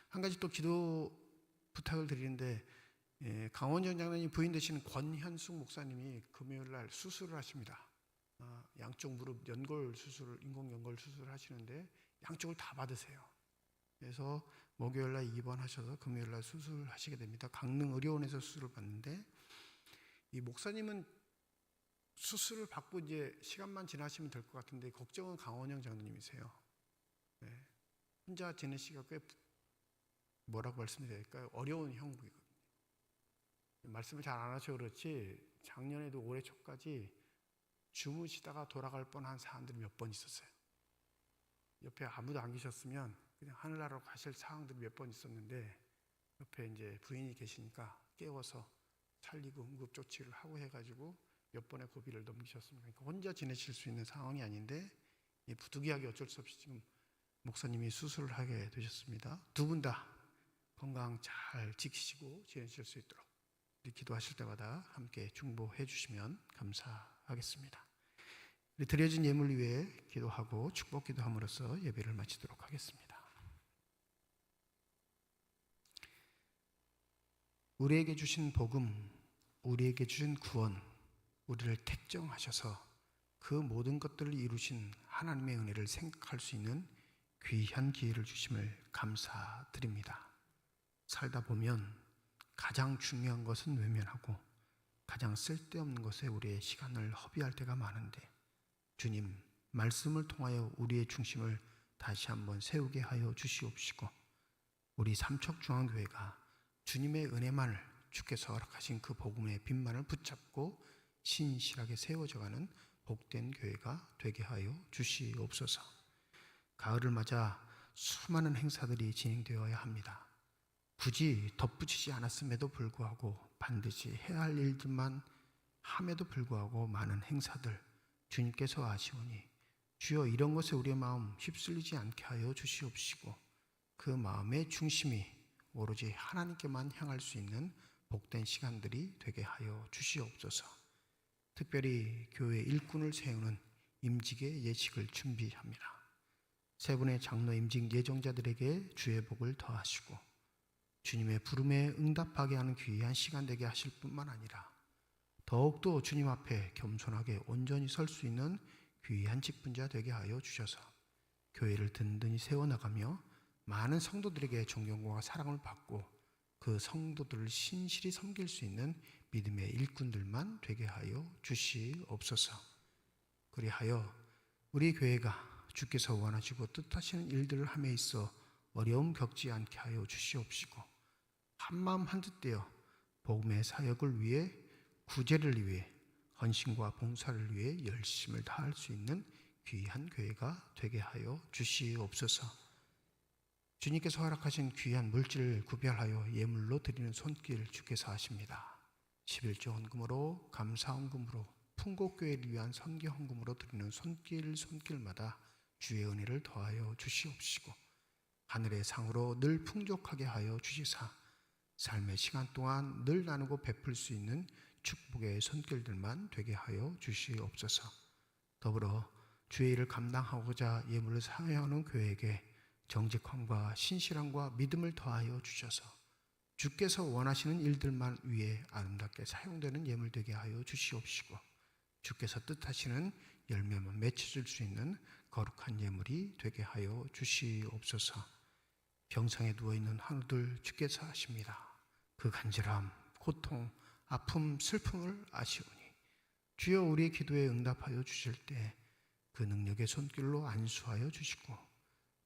한 가지 또 기도 부탁을 드리는데 강원영 장로님 부인 되시는 권현숙 목사님이 금요일 날 수술을 하십니다. 양쪽 무릎 연골 수술을, 인공 연골 수술을 하시는데 양쪽을 다 받으세요. 그래서 목요일 날 입원하셔서 금요일 날 수술하시게 됩니다. 강릉 의료원에서 수술을 받는데, 이 목사님은 수술을 받고 이제 시간만 지나시면 될 것 같은데 걱정은 강원영 장로님이세요. 혼자 지내시기가 꽤 뭐라고 말씀드려야 될까요? 어려운 형국이거든요. 말씀을 잘 안 하셔서 그렇지 작년에도 올해 초까지 주무시다가 돌아갈 뻔한 사람들이 몇 번 있었어요. 옆에 아무도 안 계셨으면 그냥 하늘나라로 가실 상황들이 몇 번 있었는데, 옆에 이제 부인이 계시니까 깨워서 살리고 응급조치를 하고 해가지고 몇 번의 고비를 넘기셨습니다. 그러니까 혼자 지내실 수 있는 상황이 아닌데 부득이하게 어쩔 수 없이 지금 목사님이 수술을 하게 되셨습니다. 두 분 다 건강 잘 지키시고 지내실 수 있도록 우리 기도하실 때마다 함께 중보해 주시면 감사하겠습니다. 우리 드려진 예물 위에 기도하고 축복 기도함으로써 예배를 마치도록 하겠습니다. 우리에게 주신 복음, 우리에게 주신 구원, 우리를 택정하셔서 그 모든 것들을 이루신 하나님의 은혜를 생각할 수 있는 귀한 기회를 주심을 감사드립니다. 살다 보면 가장 중요한 것은 외면하고 가장 쓸데없는 것에 우리의 시간을 허비할 때가 많은데, 주님 말씀을 통하여 우리의 중심을 다시 한번 세우게 하여 주시옵시고, 우리 삼척중앙교회가 주님의 은혜만을, 주께서 허락하신 그 복음의 빛만을 붙잡고 신실하게 세워져가는 복된 교회가 되게 하여 주시옵소서. 가을을 맞아 수많은 행사들이 진행되어야 합니다. 굳이 덧붙이지 않았음에도 불구하고 반드시 해야 할 일들만 함에도 불구하고 많은 행사들, 주님께서 아시오니 주여 이런 것에 우리의 마음 휩쓸리지 않게 하여 주시옵시고, 그 마음의 중심이 오로지 하나님께만 향할 수 있는 복된 시간들이 되게 하여 주시옵소서. 특별히 교회 일꾼을 세우는 임직의 예식을 준비합니다. 세 분의 장로 임직 예정자들에게 주의 복을 더하시고 주님의 부름에 응답하게 하는 귀한 시간 되게 하실 뿐만 아니라 더욱더 주님 앞에 겸손하게 온전히 설 수 있는 귀한 직분자 되게 하여 주셔서 교회를 든든히 세워나가며 많은 성도들에게 존경과 사랑을 받고 그 성도들을 신실히 섬길 수 있는 믿음의 일꾼들만 되게 하여 주시옵소서. 그리하여 우리 교회가 주께서 원하시고 뜻하시는 일들을 함에 있어 어려움 겪지 않게 하여 주시옵시고, 한마음 한뜻되어 복음의 사역을 위해, 구제를 위해, 헌신과 봉사를 위해 열심을 다할 수 있는 귀한 교회가 되게 하여 주시옵소서. 주님께서 허락하신 귀한 물질을 구별하여 예물로 드리는 손길 주께서 하십니다. 11조 헌금으로, 감사 헌금으로, 풍곡교회를 위한 선교 헌금으로 드리는 손길마다 주의 은혜를 더하여 주시옵시고, 하늘의 상으로 늘 풍족하게 하여 주시사 삶의 시간 동안 늘 나누고 베풀 수 있는 축복의 손길들만 되게 하여 주시옵소서. 더불어 주의 일을 감당하고자 예물을 사용하는 교회에게 정직함과 신실함과 믿음을 더하여 주셔서 주께서 원하시는 일들만 위해 아름답게 사용되는 예물 되게 하여 주시옵시고, 주께서 뜻하시는 열매만 맺혀질 수 있는 거룩한 예물이 되게 하여 주시옵소서. 병상에 누워있는 한우들 주께서 아십니다. 그 간절함, 고통, 아픔, 슬픔을 아시오니 주여 우리의 기도에 응답하여 주실 때 그 능력의 손길로 안수하여 주시고,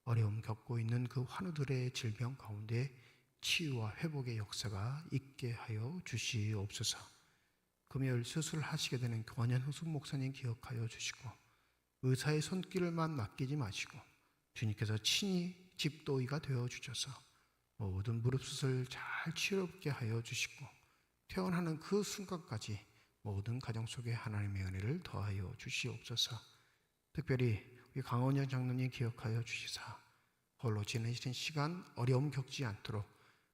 어려움 겪고 있는 그 환우들의 질병 가운데 치유와 회복의 역사가 있게 하여 주시옵소서. 금요일 수술을 하시게 되는 권현숙 목사님 기억하여 주시고, 의사의 손길만 맡기지 마시고 주님께서 친히 집도의가 되어 주셔서 모든 무릎 수술 잘 치료받게 하여 주시고, 퇴원하는 그 순간까지 모든 가정 속에 하나님의 은혜를 더하여 주시옵소서. 특별히 우리 강원영 장로님 기억하여 주시사 홀로 지내시는 시간 어려움 겪지 않도록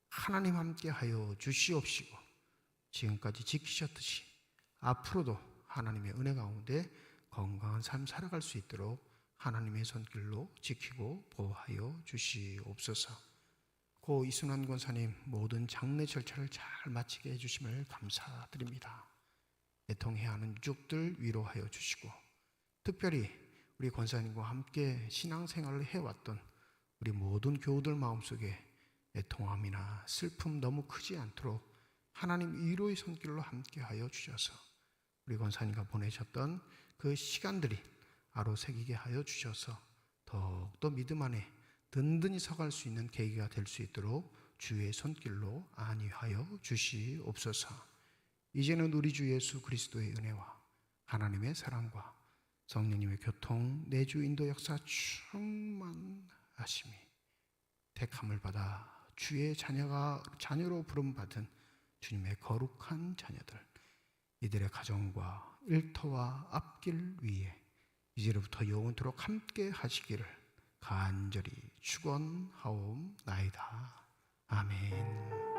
하나님 함께 하여 주시옵시고, 지금까지 지키셨듯이 앞으로도 하나님의 은혜 가운데 건강한 삶 살아갈 수 있도록 하나님의 손길로 지키고 보호하여 주시옵소서. 고 이순환 권사님 모든 장례 절차를 잘 마치게 해주심을 감사드립니다. 애통해야 하는 유족들 위로하여 주시고, 특별히 우리 권사님과 함께 신앙생활을 해왔던 우리 모든 교우들 마음속에 애통함이나 슬픔 너무 크지 않도록 하나님 위로의 손길로 함께하여 주셔서 우리 권사님과 보내셨던 그 시간들이 아로새기게 하여 주셔서 더욱더 믿음 안에 든든히 서갈 수 있는 계기가 될 수 있도록 주의 손길로 안위하여 주시옵소서. 이제는 우리 주 예수 그리스도의 은혜와 하나님의 사랑과 성령님의 교통, 내주 인도 역사 충만하심이 택함을 받아 주의 자녀로 부름받은 주님의 거룩한 자녀들, 이들의 가정과 일터와 앞길 위에 이제로부터 영원토록 함께 하시기를 간절히 축원하옵나이다. 아멘.